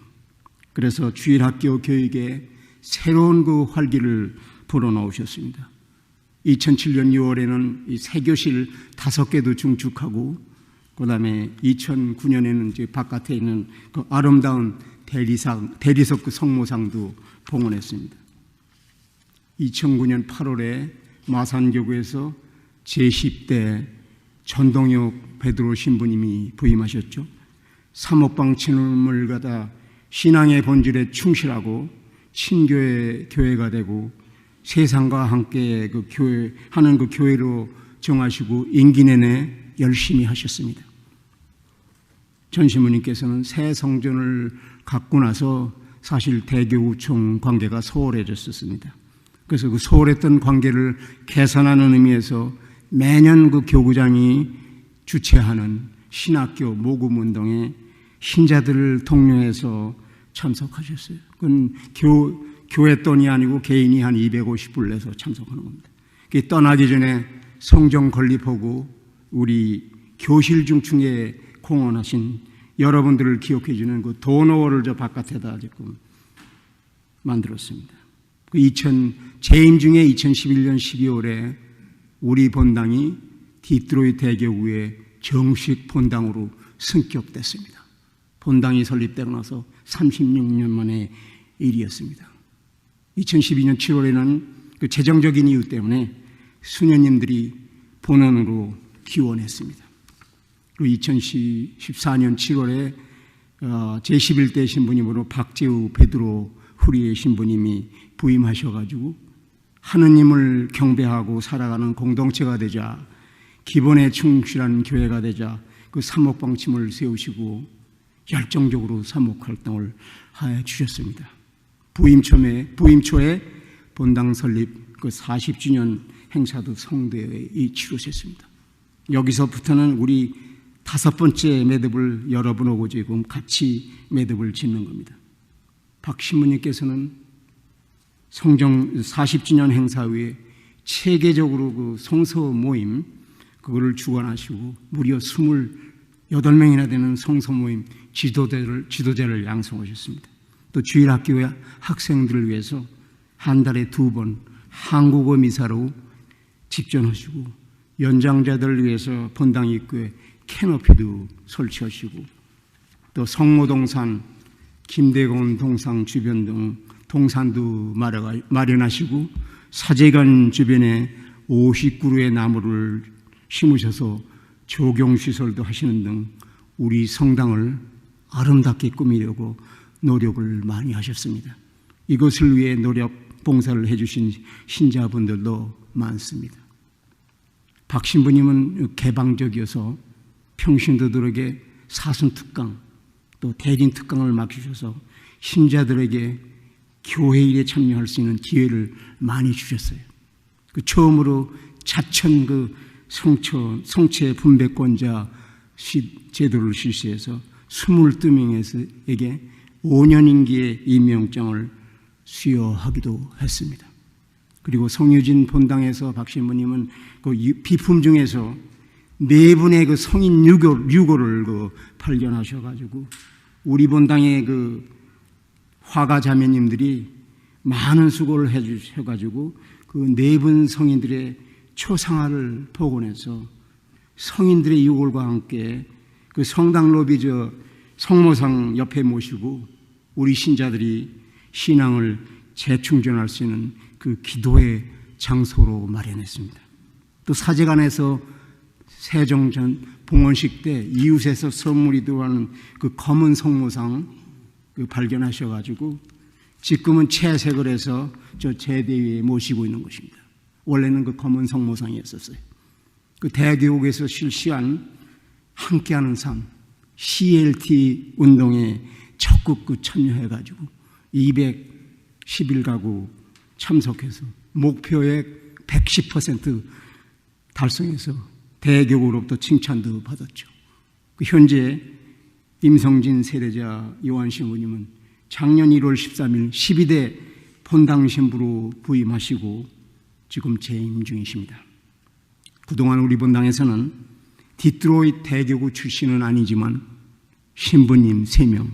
그래서 주일학교 교육에 새로운 그 활기를 불어넣으셨습니다. 2007년 6월에는 이 새교실 5개도 증축하고 그 다음에 2009년에는 이제 바깥에 있는 그 아름다운 대리석 그 성모상도 봉헌했습니다. 2009년 8월에 마산교구에서 제10대 전동혁 베드로 신부님이 부임하셨죠. 사목방 친음을 갖다 신앙의 본질에 충실하고 친교회 교회가 되고 세상과 함께 그 하는 그 교회로 정하시고 임기 내내 열심히 하셨습니다. 전 신부님께서는 새 성전을 갖고 나서 사실 대교구청 관계가 소홀해졌었습니다. 그래서 그 소홀했던 관계를 개선하는 의미에서 매년 그 교구장이 주최하는 신학교 모금운동에 신자들을 독려해서 참석하셨어요. 그건 교회 돈이 아니고 개인이 한 250불 내서 참석하는 겁니다. 떠나기 전에 성경 건립하고 우리 교실 중층에 공헌하신 여러분들을 기억해 주는 그 도너를 저 바깥에다 지금 만들었습니다. 재임 중에 2011년 12월에 우리 본당이 디트로이트 대교구의 정식 본당으로 승격됐습니다. 본당이 설립되고 나서 36년 만의 일이었습니다. 2012년 7월에는 그 재정적인 이유 때문에 수녀님들이 본원으로 기원했습니다. 그리고 2014년 7월에 제11대 신부님으로 박재우 베드로 후리의 신부님이 부임하셔가지고 하느님을 경배하고 살아가는 공동체가 되자, 기본에 충실한 교회가 되자 그 사목방침을 세우시고 열정적으로 사목활동을 해 주셨습니다. 부임 초에 본당 설립 그 40주년 행사도 성대에 치러졌습니다. 여기서부터는 우리 5번째 매듭을 여러분하고 지금 같이 매듭을 짓는 겁니다. 박 신부님께서는 성정 40주년 행사 후에 체계적으로 그 성서 모임 그거를 주관하시고 무려 28명이나 되는 성서 모임 지도자를 양성하셨습니다. 또 주일학교의 학생들을 위해서 한 달에 2번 한국어 미사로 집전하시고 연장자들을 위해서 본당 입구에 캐노피도 설치하시고 또 성모동산, 김대건 동상 주변 등 동산도 마련하시고 사제관 주변에 50그루의 나무를 심으셔서 조경시설도 하시는 등 우리 성당을 아름답게 꾸미려고 노력을 많이 하셨습니다. 이것을 위해 봉사를 해주신 신자분들도 많습니다. 박 신부님은 개방적이어서 평신도들에게 사순특강 또 대진특강을 맡기셔서 신자들에게 교회 일에 참여할 수 있는 기회를 많이 주셨어요. 처음으로 자천 성체 분배권자 제도를 실시해서 22명에게 5년 임기의 임명장을 수여하기도 했습니다. 그리고 성유진 본당에서 박 신부님은 그 비품 중에서 4분의 그 성인 유고를 발견하셔가지고 우리 본당의 그 화가 자매님들이 많은 수고를 해주셔가지고 그 4분 성인들의 초상화를 복원해서 성인들의 유골과 함께 그 성당 로비 성모상 옆에 모시고 우리 신자들이 신앙을 재충전할 수 있는 그 기도의 장소로 마련했습니다. 또 사제관에서 세종전 봉헌식 때 이웃에서 선물이 들어가는 그 검은 성모상 발견하셔가지고 지금은 채색을 해서 저 제대 위에 모시고 있는 것입니다. 원래는 그 검은 성모상이었었어요. 그 대교육에서 실시한 함께하는 삶 CLT 운동에 적극 참여해가지고 211가구 참석해서 목표액 110% 달성해서 대교구로부터 칭찬도 받았죠. 현재 임성진 세례자 요한 신부님은 작년 1월 13일 12대 본당 신부로 부임하시고 지금 재임 중이십니다. 그동안 우리 본당에서는 디트로이트 대교구 출신은 아니지만 신부님 3명,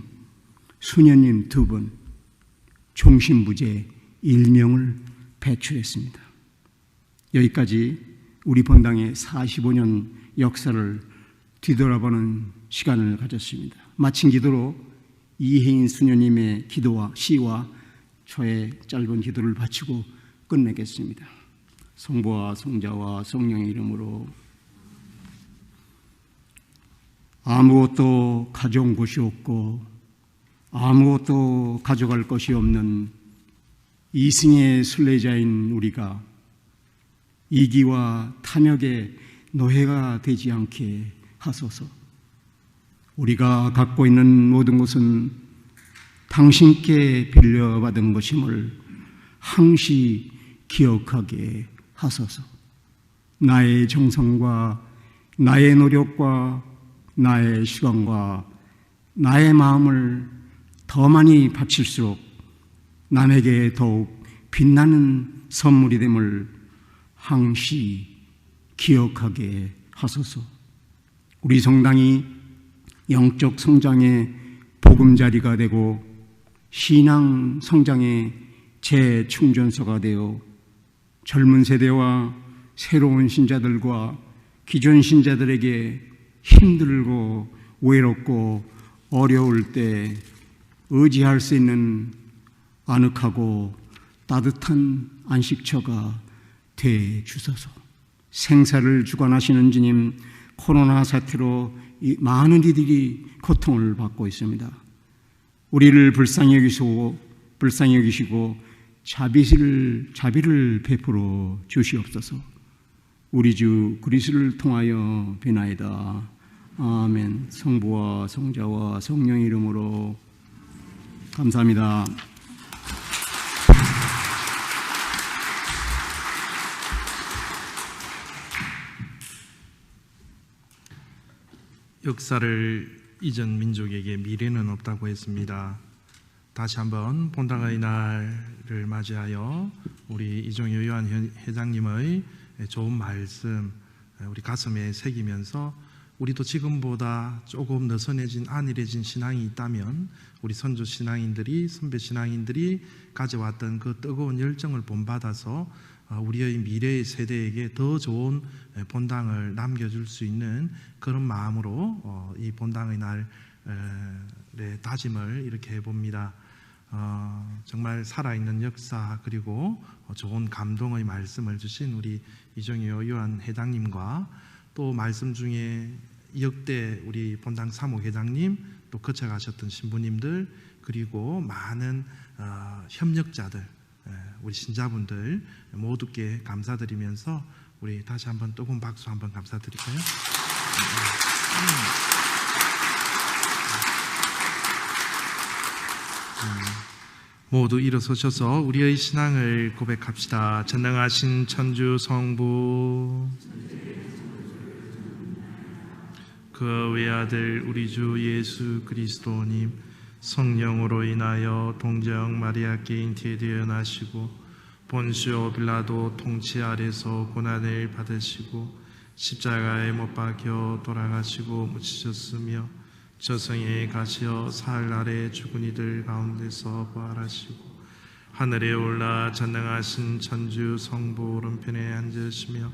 수녀님 2분, 종신부제 1명을 배출했습니다. 여기까지 우리 본당의 45년 역사를 뒤돌아보는 시간을 가졌습니다. 마친 기도로 이혜인 수녀님의 기도와 시와 저의 짧은 기도를 바치고 끝내겠습니다. 성부와 성자와 성령의 이름으로. 아무것도 가져온 것이 없고 아무것도 가져갈 것이 없는 이승의 순례자인 우리가 이기와 탐욕의 노예가 되지 않게 하소서. 우리가 갖고 있는 모든 것은 당신께 빌려받은 것임을 항시 기억하게 하소서. 나의 정성과 나의 노력과 나의 시간과 나의 마음을 더 많이 바칠수록 남에게 더욱 빛나는 선물이 됨을 항시 기억하게 하소서. 우리 성당이 영적 성장의 보금자리가 되고 신앙 성장의 재충전소가 되어 젊은 세대와 새로운 신자들과 기존 신자들에게 힘들고 외롭고 어려울 때 의지할 수 있는 아늑하고 따뜻한 안식처가 돼 주소서. 생사를 주관하시는 주님, 코로나 사태로 많은 이들이 고통을 받고 있습니다. 우리를 불쌍히 여기시고 자비를 베풀어 주시옵소서. 우리 주 그리스도를 통하여 비나이다. 아멘. 성부와 성자와 성령의 이름으로 감사합니다. 역사를 잊은 민족에게 미래는 없다고 했습니다. 다시 한번 본당의 날을 맞이하여 우리 이종효 요한 회장님의 좋은 말씀 우리 가슴에 새기면서 우리도 지금보다 조금 느슨해진 안일해진 신앙이 있다면 우리 선조 신앙인들이 선배 신앙인들이 가져왔던 그 뜨거운 열정을 본받아서 우리의 미래의 세대에게 더 좋은 본당을 남겨줄 수 있는 그런 마음으로 이 본당의 날의 다짐을 이렇게 해봅니다. 정말 살아있는 역사 그리고 좋은 감동의 말씀을 주신 우리 이종효 요한 회장님과 또 말씀 중에 역대 우리 본당 사무회장님 또 거쳐가셨던 신부님들 그리고 많은 협력자들 우리 신자분들 모두께 감사드리면서 우리 다시 한번 뜨거운 박수 한번 감사드릴까요? 모두 일어서셔서 우리의 신앙을 고백합시다. 전능하신 천주 성부 그 외아들 우리 주 예수 그리스도님 성령으로 인하여 동정 마리아께 잉태되어 나시고 본시오 빌라도 통치 아래서 고난을 받으시고 십자가에 못 박혀 돌아가시고 묻히셨으며 저승에 가시어 사흘 아래 죽은 이들 가운데서 부활하시고 하늘에 올라 전능하신 천주 성부 오른편에 앉으시며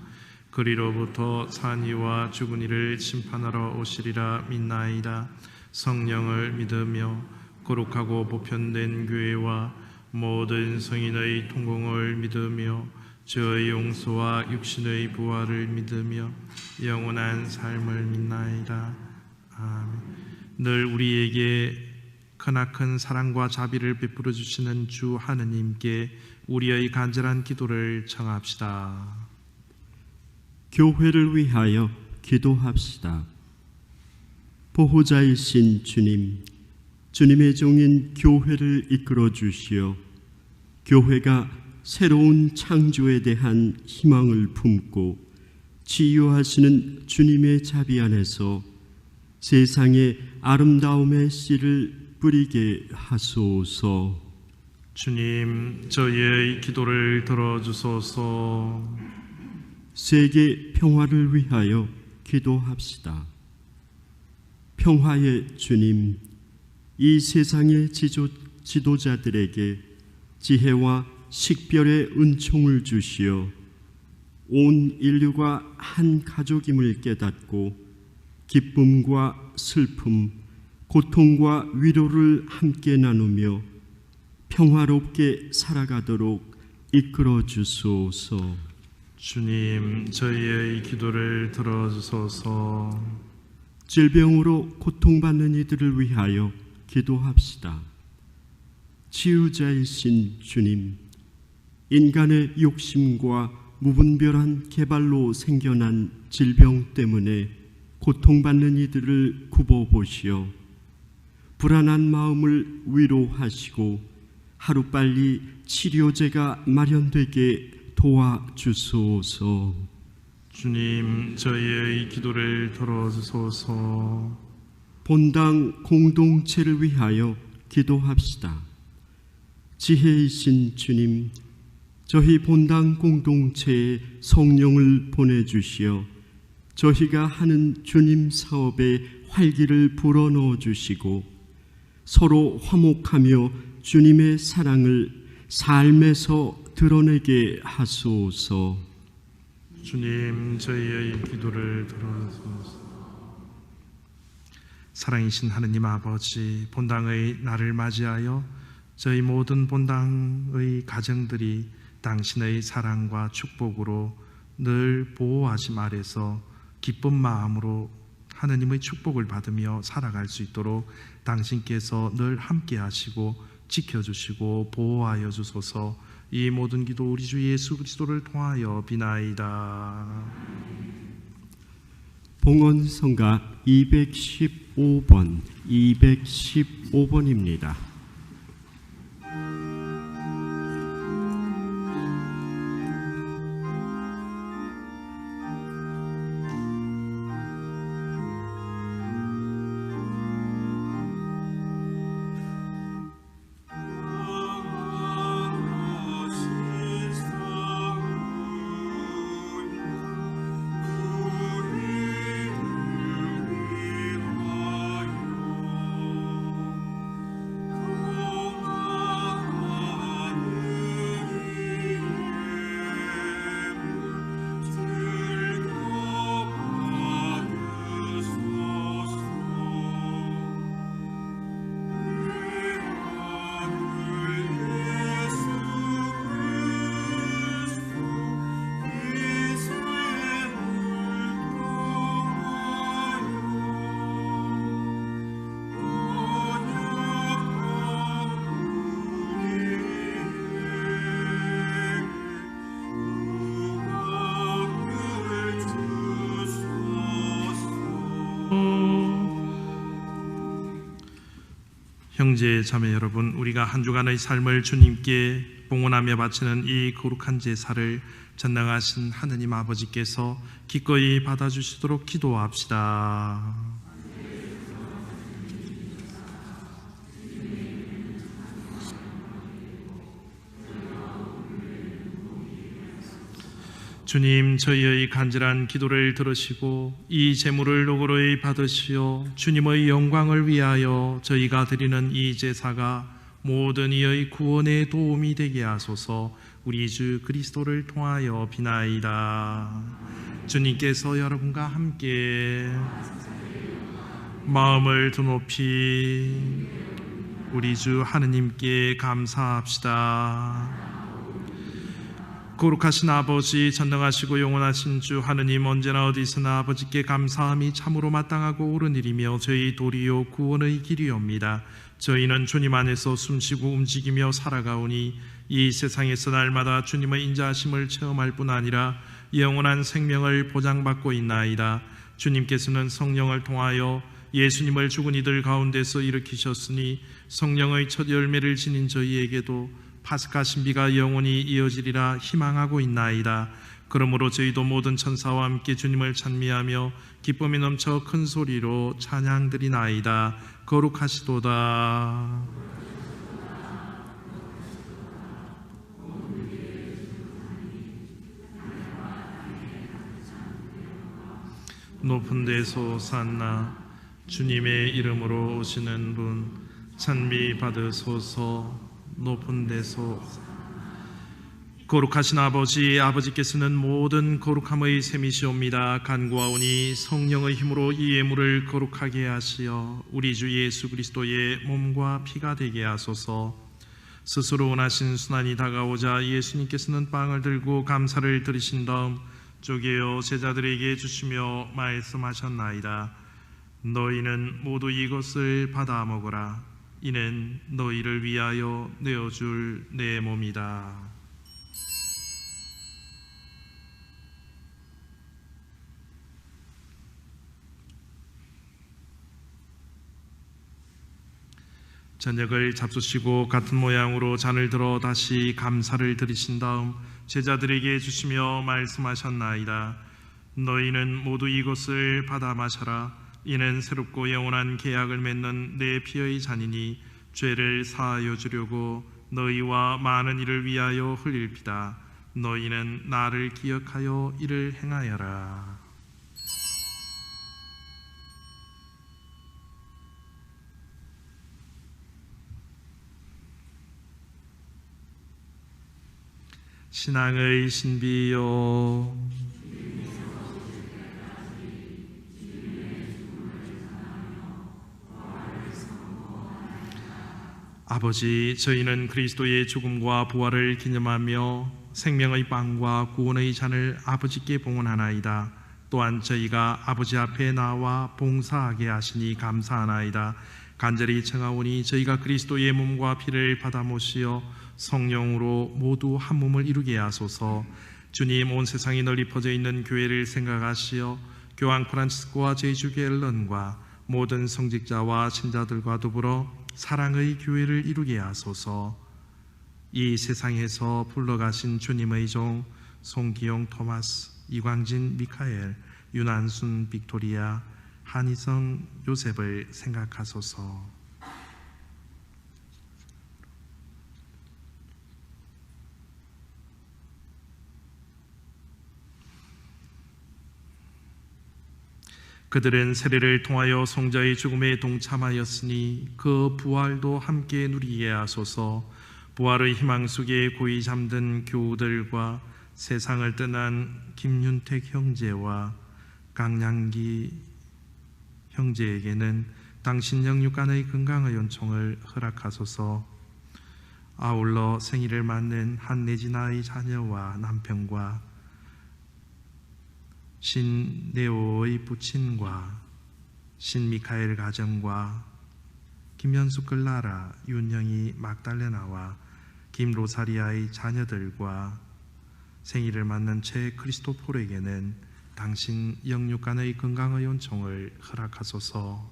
그리로부터 산 이와 죽은 이를 심판하러 오시리라 믿나이다. 성령을 믿으며 거룩하고 보편된 교회와 모든 성인의 통공을 믿으며 죄의 용서와 육신의 부활을 믿으며 영원한 삶을 믿나이다. 아멘. 늘 우리에게 크나큰 사랑과 자비를 베풀어 주시는 주 하느님께 우리의 간절한 기도를 청합시다. 교회를 위하여 기도합시다. 보호자이신 주님, 주님의 종인 교회를 이끌어 주시어 교회가 새로운 창조에 대한 희망을 품고 치유하시는 주님의 자비 안에서 세상의 아름다움의 씨를 뿌리게 하소서. 주님, 저희의 기도를 들어주소서. 세계 평화를 위하여 기도합시다. 평화의 주님, 이 세상의 지도자들에게 지혜와 식별의 은총을 주시어 온 인류가 한 가족임을 깨닫고 기쁨과 슬픔, 고통과 위로를 함께 나누며 평화롭게 살아가도록 이끌어 주소서. 주님, 저희의 기도를 들어주소서. 질병으로 고통받는 이들을 위하여 기도합시다. 치유자이신 주님, 인간의 욕심과 무분별한 개발로 생겨난 질병 때문에 고통받는 이들을 굽어보시어 불안한 마음을 위로하시고 하루빨리 치료제가 마련되게 도와주소서. 주님, 저희의 기도를 들어주소서. 본당 공동체를 위하여 기도합시다. 지혜이신 주님, 저희 본당 공동체에 성령을 보내주시어 저희가 하는 주님 사업에 활기를 불어넣어 주시고 서로 화목하며 주님의 사랑을 삶에서 드러내게 하소서. 주님, 저희의 기도를 들어주소서. 사랑이신 하느님 아버지, 본당의 날을 맞이하여 저희 모든 본당의 가정들이 당신의 사랑과 축복으로 늘 보호하심 아래서 기쁜 마음으로 하느님의 축복을 받으며 살아갈 수 있도록 당신께서 늘 함께 하시고 지켜주시고 보호하여 주소서. 이 모든 기도 우리 주 예수 그리스도를 통하여 비나이다. 봉헌성가 215번입니다. 형제 자매 여러분, 우리가 한 주간의 삶을 주님께 봉헌하며 바치는 이 거룩한 제사를 전능하신 하느님 아버지께서 기꺼이 받아주시도록 기도합시다. 주님, 저희의 간절한 기도를 들으시고 이 제물을 노고로이 받으시어 주님의 영광을 위하여 저희가 드리는 이 제사가 모든 이의 구원에 도움이 되게 하소서. 우리 주 그리스도를 통하여 비나이다. 주님께서 여러분과 함께 마음을 드높이 우리 주 하느님께 감사합시다. 거룩하신 아버지, 전능하시고 영원하신 주 하느님, 언제나 어디서나 아버지께 감사함이 참으로 마땅하고 옳은 일이며 저희 도리요 구원의 길이옵니다. 저희는 주님 안에서 숨쉬고 움직이며 살아가오니 이 세상에서 날마다 주님의 인자하심을 체험할 뿐 아니라 영원한 생명을 보장받고 있나이다. 주님께서는 성령을 통하여 예수님을 죽은 이들 가운데서 일으키셨으니 성령의 첫 열매를 지닌 저희에게도 파스카 신비가 영원히 이어지리라 희망하고 있나이다. 그러므로 저희도 모든 천사와 함께 주님을 찬미하며 기쁨이 넘쳐 큰 소리로 찬양드리나이다. 거룩하시도다. 높은 데서 호산나. 주님의 이름으로 오시는 분 찬미 받으소서. 높은 데서 거룩하신 아버지, 아버지께서는 모든 거룩함의 셈이시옵니다. 간구하오니 성령의 힘으로 이 예물을 거룩하게 하시어 우리 주 예수 그리스도의 몸과 피가 되게 하소서. 스스로 원하신 순환이 다가오자 예수님께서는 빵을 들고 감사를 드리신 다음 쪼개어 제자들에게 주시며 말씀하셨나이다. 너희는 모두 이것을 받아 먹어라. 이는 너희를 위하여 내어줄 내 몸이다. 저녁을 잡수시고 같은 모양으로 잔을 들어 다시 감사를 드리신 다음 제자들에게 주시며 말씀하셨나이다. 너희는 모두 이것을 받아 마셔라. 이는 새롭고 영원한 계약을 맺는 내 피의 잔이니 죄를 사하여 주려고 너희와 많은 이를 위하여 흘릴 피다. 너희는 나를 기억하여 이를 행하여라. 신앙의 신비요 아버지, 저희는 그리스도의 죽음과 부활을 기념하며 생명의 빵과 구원의 잔을 아버지께 봉헌하나이다. 또한 저희가 아버지 앞에 나와 봉사하게 하시니 감사하나이다. 간절히 청하오니 저희가 그리스도의 몸과 피를 받아 모시어 성령으로 모두 한 몸을 이루게 하소서. 주님, 온 세상에 널리 퍼져 있는 교회를 생각하시어 교황 프란치스코와 제주교회 언론과 모든 성직자와 신자들과 더불어 사랑의 교회를 이루게 하소서. 이 세상에서 불러가신 주님의 종 송기용 토마스, 이광진 미카엘, 윤한순 빅토리아, 한희성 요셉을 생각하소서. 그들은 세례를 통하여 성자의 죽음에 동참하였으니 그 부활도 함께 누리게 하소서. 부활의 희망 속에 고이 잠든 교우들과 세상을 떠난 김윤택 형제와 강량기 형제에게는 당신 영육간의 건강의 은총을 허락하소서. 아울러 생일을 맞는 한내진아의 자녀와 남편과 신네오의 부친과 신미카엘 가정과 김현숙 글라라, 윤영희 막달레나와 김로사리아의 자녀들과 생일을 맞는 최 크리스토폴에게는 당신 영육간의 건강의 은총을 허락하소서.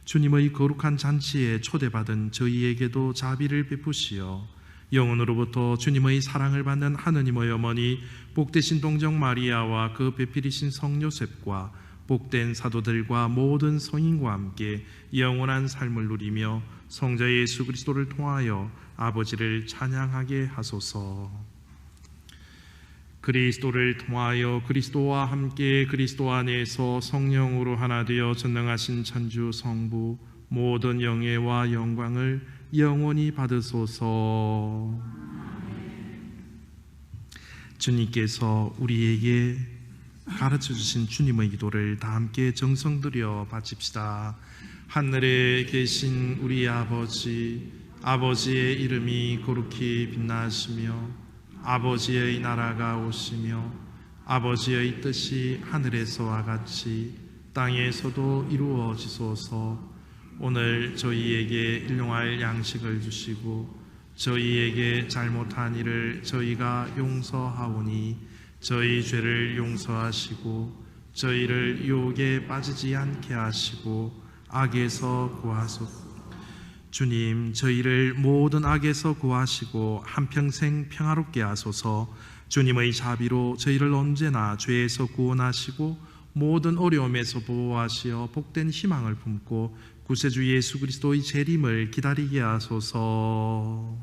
주님의 거룩한 잔치에 초대받은 저희에게도 자비를 베푸시어 영원으로부터 주님의 사랑을 받는 하느님의 어머니 복되신 동정 마리아와 그 배필이신 성 요셉과 복된 사도들과 모든 성인과 함께 영원한 삶을 누리며 성자 예수 그리스도를 통하여 아버지를 찬양하게 하소서. 그리스도를 통하여 그리스도와 함께 그리스도 안에서 성령으로 하나 되어 전능하신 천주 성부 모든 영예와 영광을 영원히 받으소서. 주님께서 우리에게 가르쳐 주신 주님의 기도를 다 함께 정성 들여 바칩시다. 하늘에 계신 우리 아버지, 아버지의 이름이 거룩히 빛나시며 아버지의 나라가 오시며 아버지의 뜻이 하늘에서와 같이 땅에서도 이루어지소서. 오늘 저희에게 일용할 양식을 주시고 저희에게 잘못한 일을 저희가 용서하오니 저희 죄를 용서하시고 저희를 유혹에 빠지지 않게 하시고 악에서 구하소서. 주님, 저희를 모든 악에서 구하시고 한평생 평화롭게 하소서. 주님의 자비로 저희를 언제나 죄에서 구원하시고 모든 어려움에서 보호하시어 복된 희망을 품고 구세주 예수 그리스도의 재림을 기다리게 하소서.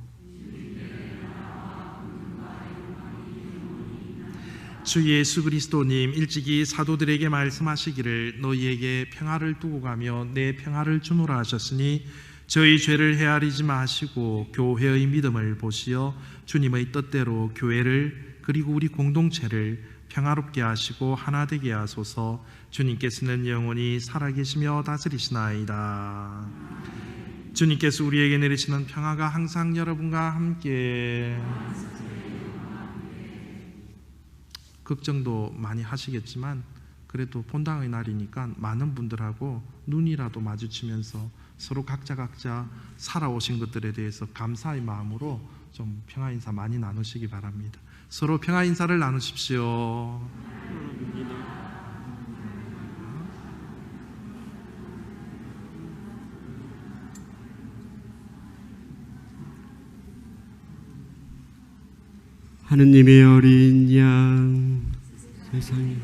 주 예수 그리스도님, 일찍이 사도들에게 말씀하시기를 너희에게 평화를 두고 가며 내 평화를 주노라 하셨으니 저희 죄를 헤아리지 마시고 교회의 믿음을 보시어 주님의 뜻대로 교회를 그리고 우리 공동체를 평화롭게 하시고 하나 되게 하소서. 주님께서는 영원히 살아계시며 다스리시나이다. 주님께서 우리에게 내리시는 평화가 항상 여러분과 함께. 걱정도 많이 하시겠지만 그래도 본당의 날이니까 많은 분들하고 눈이라도 마주치면서 서로 각자 살아오신 것들에 대해서 감사의 마음으로 좀 평화 인사 많이 나누시기 바랍니다. 서로 평화 인사를 나누십시오. 하느님의 어린 양, 세상에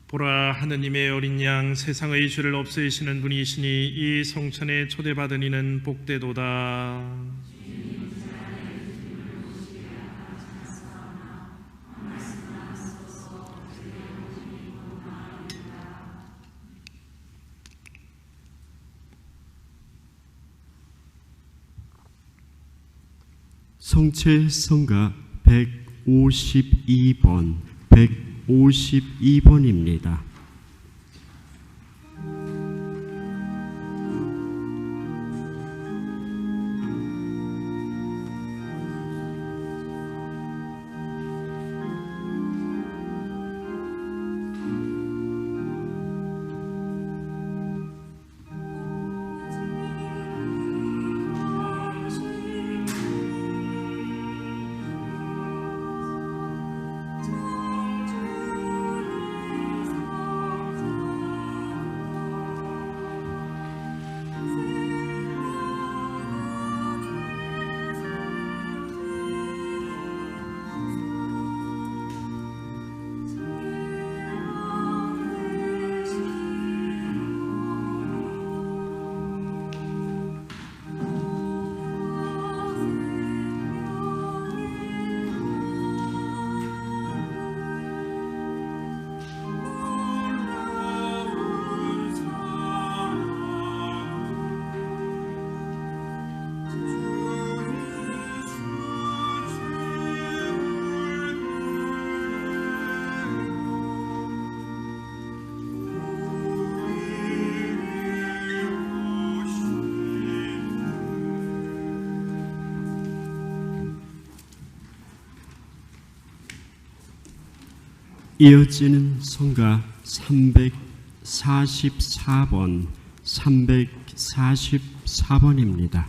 보라, 하느님의 어린 양, 세상의 죄를 없애시는 분이시니 이 성천에 초대받은 이는 복되도다. 성체 성가 152번입니다. 이어지는 성가 344번입니다.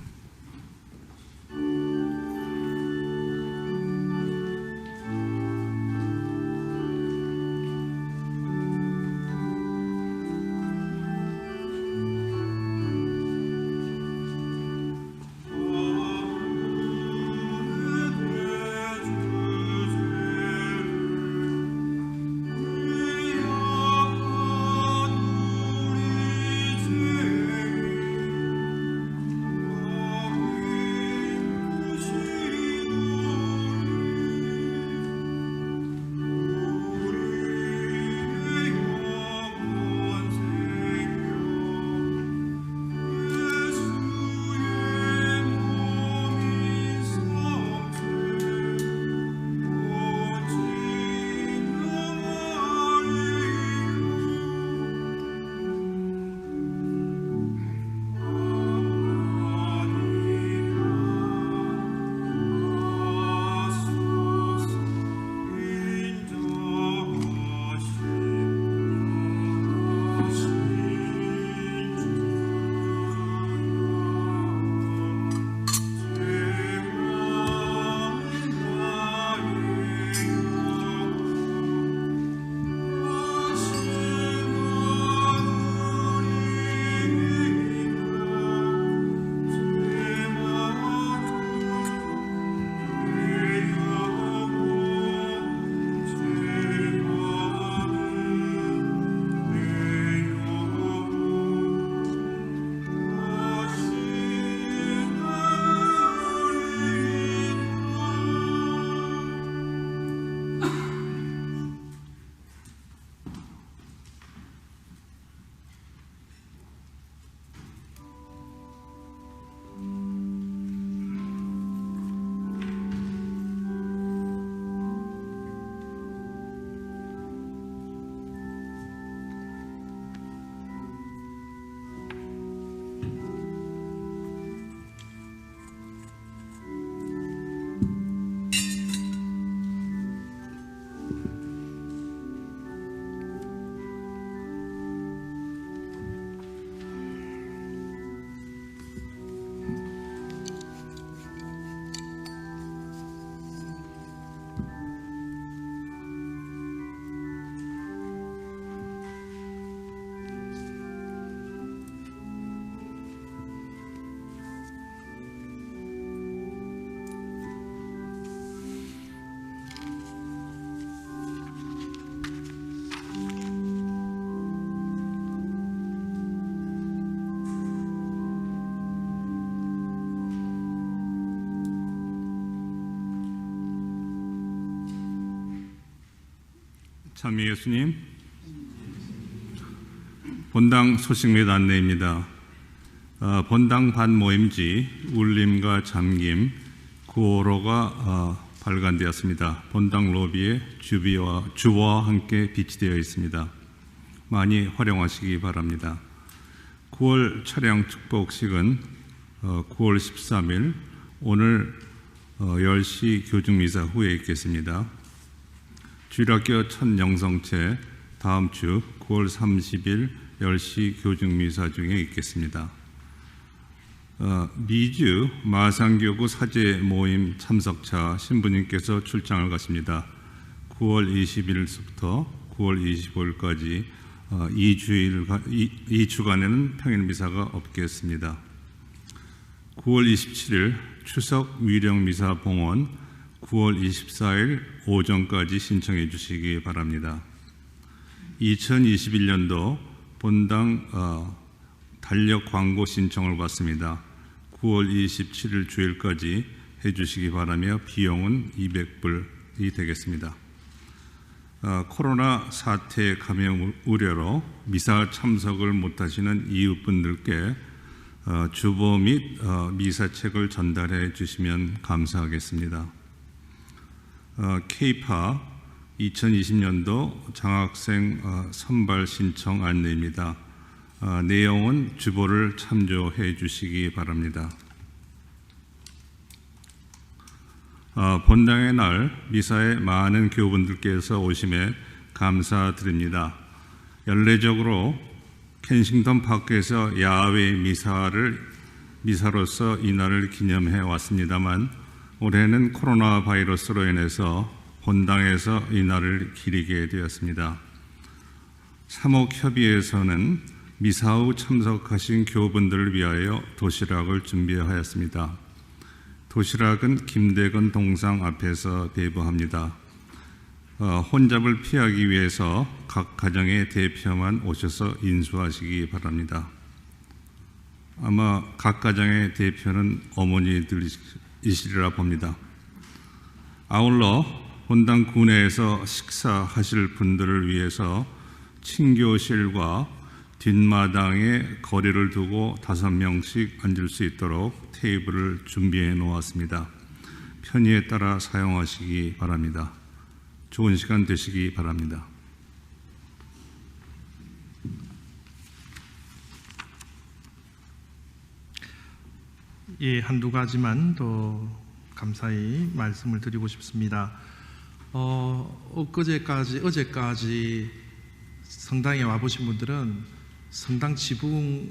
참여 예수님, 본당 소식 및 안내입니다. 본당 반모임지 울림과 잠김 9호로가 발간되었습니다. 본당 로비에 주보와 함께 비치되어 있습니다. 많이 활용하시기 바랍니다. 9월 차량 축복식은 9월 13일 오늘 10시 교중미사 후에 있겠습니다. 주일학교 첫 영성체 다음 주 9월 30일 10시 교중미사 중에 있겠습니다. 미주 마산교구 사제 모임 참석차 신부님께서 출장을 가십니다. 9월 20일부터 9월 25일까지 2주간에는 평일 미사가 없겠습니다. 9월 27일 추석 위령 미사 봉헌 9월 24일 오전까지 신청해 주시기 바랍니다. 2021년도 본당 달력 광고 신청을 받습니다. 9월 27일 주일까지 해주시기 바라며 비용은 200불이 되겠습니다. 코로나 사태 감염 우려로 미사 참석을 못하시는 이웃분들께 주보 및 미사책을 전달해 주시면 감사하겠습니다. K-PA 2020년도 장학생 선발 신청 안내입니다. 내용은 주보를 참조해 주시기 바랍니다. 본당의 날 미사에 많은 교우분들께서 오심에 감사드립니다. 연례적으로 켄싱턴 파크에서 야외 미사로서 이날을 기념해 왔습니다만 올해는 코로나 바이러스로 인해서 본당에서 이날을 기리게 되었습니다. 사목협의회에서는 미사 후 참석하신 교우분들을 위하여 도시락을 준비하였습니다. 도시락은 김대건 동상 앞에서 배부합니다. 혼잡을 피하기 위해서 각 가정의 대표만 오셔서 인수하시기 바랍니다. 아마 각 가정의 대표는 어머니들이시리라 봅니다. 아울러 본당 구내에서 식사하실 분들을 위해서 친교실과 뒷마당에 거리를 두고 5명씩 앉을 수 있도록 테이블을 준비해 놓았습니다. 편의에 따라 사용하시기 바랍니다. 좋은 시간 되시기 바랍니다. 예, 한두 가지만 더 감사히 말씀을 드리고 싶습니다. 어제까지 성당에 와보신 분들은 성당 지붕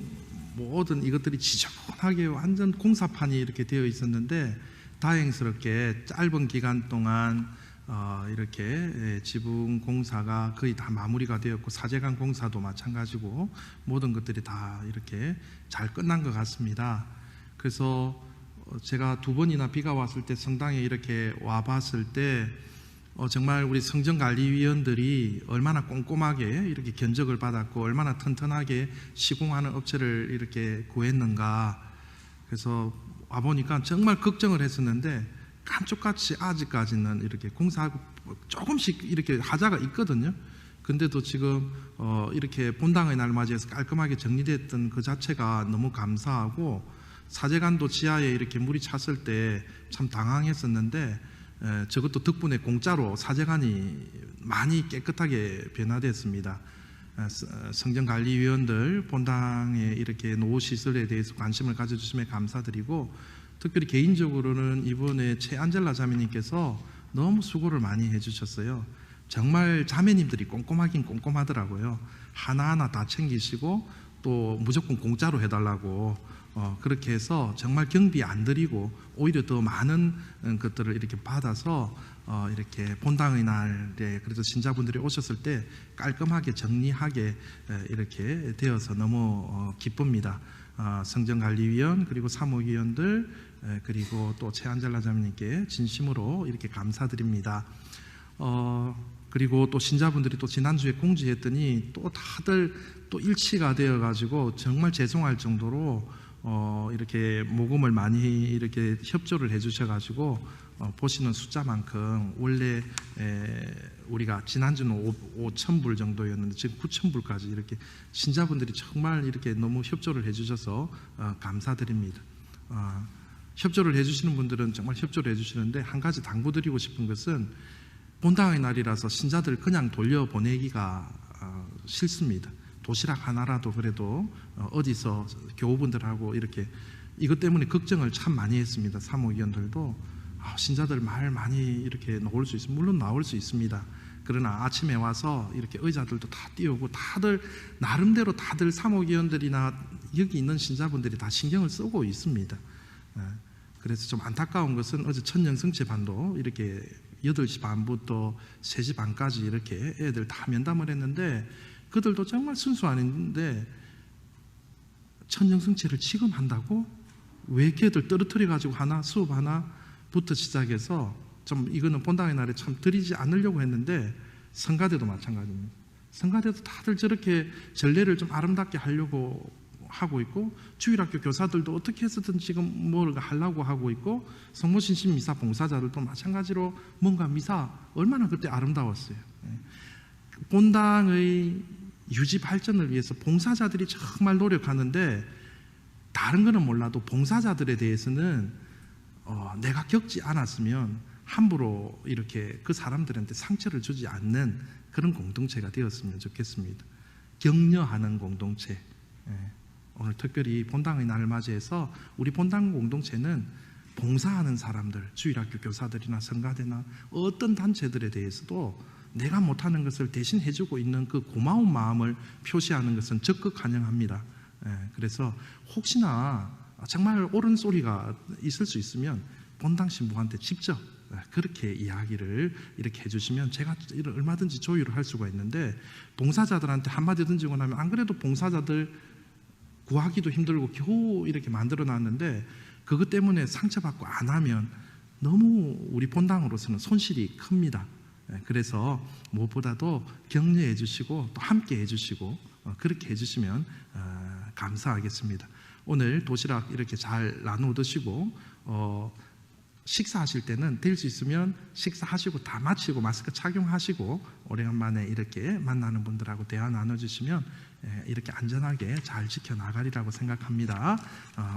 모든 이것들이 지저분하게 완전 공사판이 이렇게 되어 있었는데 다행스럽게 짧은 기간 동안 이렇게 지붕 공사가 거의 다 마무리가 되었고 사제관 공사도 마찬가지고 모든 것들이 다 이렇게 잘 끝난 것 같습니다. 그래서 제가 2번이나 비가 왔을 때 성당에 이렇게 와봤을 때 정말 우리 성전관리위원들이 얼마나 꼼꼼하게 이렇게 견적을 받았고 얼마나 튼튼하게 시공하는 업체를 이렇게 구했는가. 그래서 와보니까 정말 걱정을 했었는데 감쪽같이 아직까지는 이렇게 공사하고 조금씩 이렇게 하자가 있거든요. 근데도 지금 이렇게 본당의 날 맞이해서 깔끔하게 정리됐던 그 자체가 너무 감사하고 사제관도 지하에 이렇게 물이 찼을 때 참 당황했었는데 저것도 덕분에 공짜로 사제관이 많이 깨끗하게 변화됐습니다. 성전관리위원들 본당에 이렇게 노후시설에 대해서 관심을 가져주심에 감사드리고 특별히 개인적으로는 이번에 최안젤라 자매님께서 너무 수고를 많이 해주셨어요. 정말 자매님들이 꼼꼼하긴 꼼꼼하더라고요. 하나하나 다 챙기시고 또 무조건 공짜로 해달라고 그렇게 해서 정말 경비 안 들이고 오히려 더 많은 것들을 이렇게 받아서 이렇게 본당의 날에 그래서 신자분들이 오셨을 때 깔끔하게 정리하게 이렇게 되어서 너무 기쁩니다. 성전관리위원 그리고 사무위원들 그리고 또 최안젤라 자매님께 진심으로 이렇게 감사드립니다. 그리고 또 신자분들이 또 지난주에 공지했더니 또 다들 또 일치가 되어 가지고 정말 죄송할 정도로 이렇게 모금을 많이 이렇게 협조를 해 주셔 가지고 보시는 숫자만큼 원래 우리가 지난주는 5,000불 정도였는데 지금 9,000불까지 이렇게 신자분들이 정말 이렇게 너무 협조를 해주셔서 감사드립니다. 협조를 해주시는 분들은 정말 협조를 해주시는데 한 가지 당부드리고 싶은 것은 본당의 날이라서 신자들 그냥 돌려보내기가 싫습니다. 도시락 하나라도 그래도 어디서 교우분들하고 이렇게 이것 때문에 걱정을 참 많이 했습니다. 사모위원들도 신자들 말 많이 이렇게 나올 수 있습니다. 물론 나올 수 있습니다. 그러나 아침에 와서 이렇게 의자들도 다 띄우고 다들 나름대로 다들 사모위원들이나 여기 있는 신자분들이 다 신경을 쓰고 있습니다. 그래서 좀 안타까운 것은 어제 천년성체 반도 이렇게 8시 반부터 3시 반까지 이렇게 애들 다 면담을 했는데 그들도 정말 순수한인데 천년성체를 지금 한다고? 왜 걔들 떨어뜨려 가지고 하나 수업 하나부터 시작해서 좀 이거는 본당의 날에 참 드리지 않으려고 했는데 성가대도 마찬가지입니다. 성가대도 다들 저렇게 전례를 좀 아름답게 하려고 하고 있고 주일학교 교사들도 어떻게 해서든 지금 뭘 하려고 하고 있고 성모신신 미사 봉사자들도 마찬가지로 뭔가 미사 얼마나 그때 아름다웠어요. 본당의 유지 발전을 위해서 봉사자들이 정말 노력하는데 다른 거는 몰라도 봉사자들에 대해서는 내가 겪지 않았으면 함부로 이렇게 그 사람들한테 상처를 주지 않는 그런 공동체가 되었으면 좋겠습니다. 격려하는 공동체. 오늘 특별히 본당의 날을 맞이해서 우리 본당 공동체는 봉사하는 사람들, 주일학교 교사들이나 성가대나 어떤 단체들에 대해서도 내가 못하는 것을 대신 해주고 있는 그 고마운 마음을 표시하는 것은 적극 환영합니다. 그래서 혹시나 정말 옳은 소리가 있을 수 있으면 본당 신부한테 직접 그렇게 이야기를 이렇게 해주시면 제가 얼마든지 조율을 할 수가 있는데 봉사자들한테 한마디 던지고 나면 안 그래도 봉사자들 구하기도 힘들고 겨우 이렇게 만들어 놨는데 그것 때문에 상처받고 안 하면 너무 우리 본당으로서는 손실이 큽니다. 그래서 무엇보다도 격려해 주시고 또 함께 해 주시고 그렇게 해 주시면 감사하겠습니다. 오늘 도시락 이렇게 잘 나누어 드시고 식사하실 때는 될 수 있으면 식사하시고 다 마치고 마스크 착용하시고 오래간만에 이렇게 만나는 분들하고 대화 나눠주시면 이렇게 안전하게 잘 지켜나가리라고 생각합니다.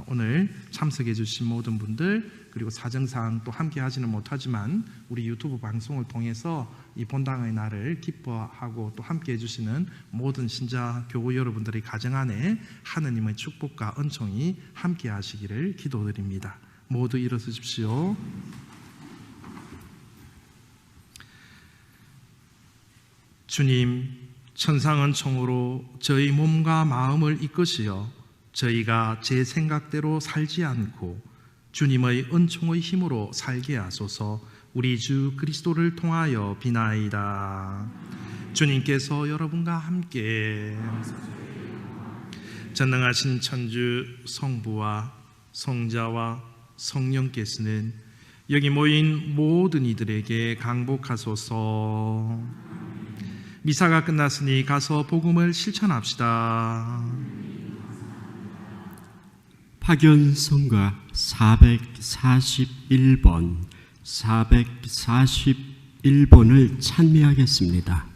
오늘 참석해 주신 모든 분들 그리고 사정상 또 함께 하지는 못하지만 우리 유튜브 방송을 통해서 이 본당의 날을 기뻐하고 또 함께 해주시는 모든 신자 교우 여러분들의 가정 안에 하느님의 축복과 은총이 함께 하시기를 기도드립니다. 모두 일어서십시오. 주님, 천상은총으로 저희 몸과 마음을 이끄시어 저희가 제 생각대로 살지 않고 주님의 은총의 힘으로 살게 하소서. 우리 주 그리스도를 통하여 비나이다. 주님께서 여러분과 함께 전능하신 천주 성부와 성자와 성령께서는 여기 모인 모든 이들에게 강복하소서. 미사가 끝났으니 가서 복음을 실천합시다. 파견성가 441번 441번을 찬미하겠습니다.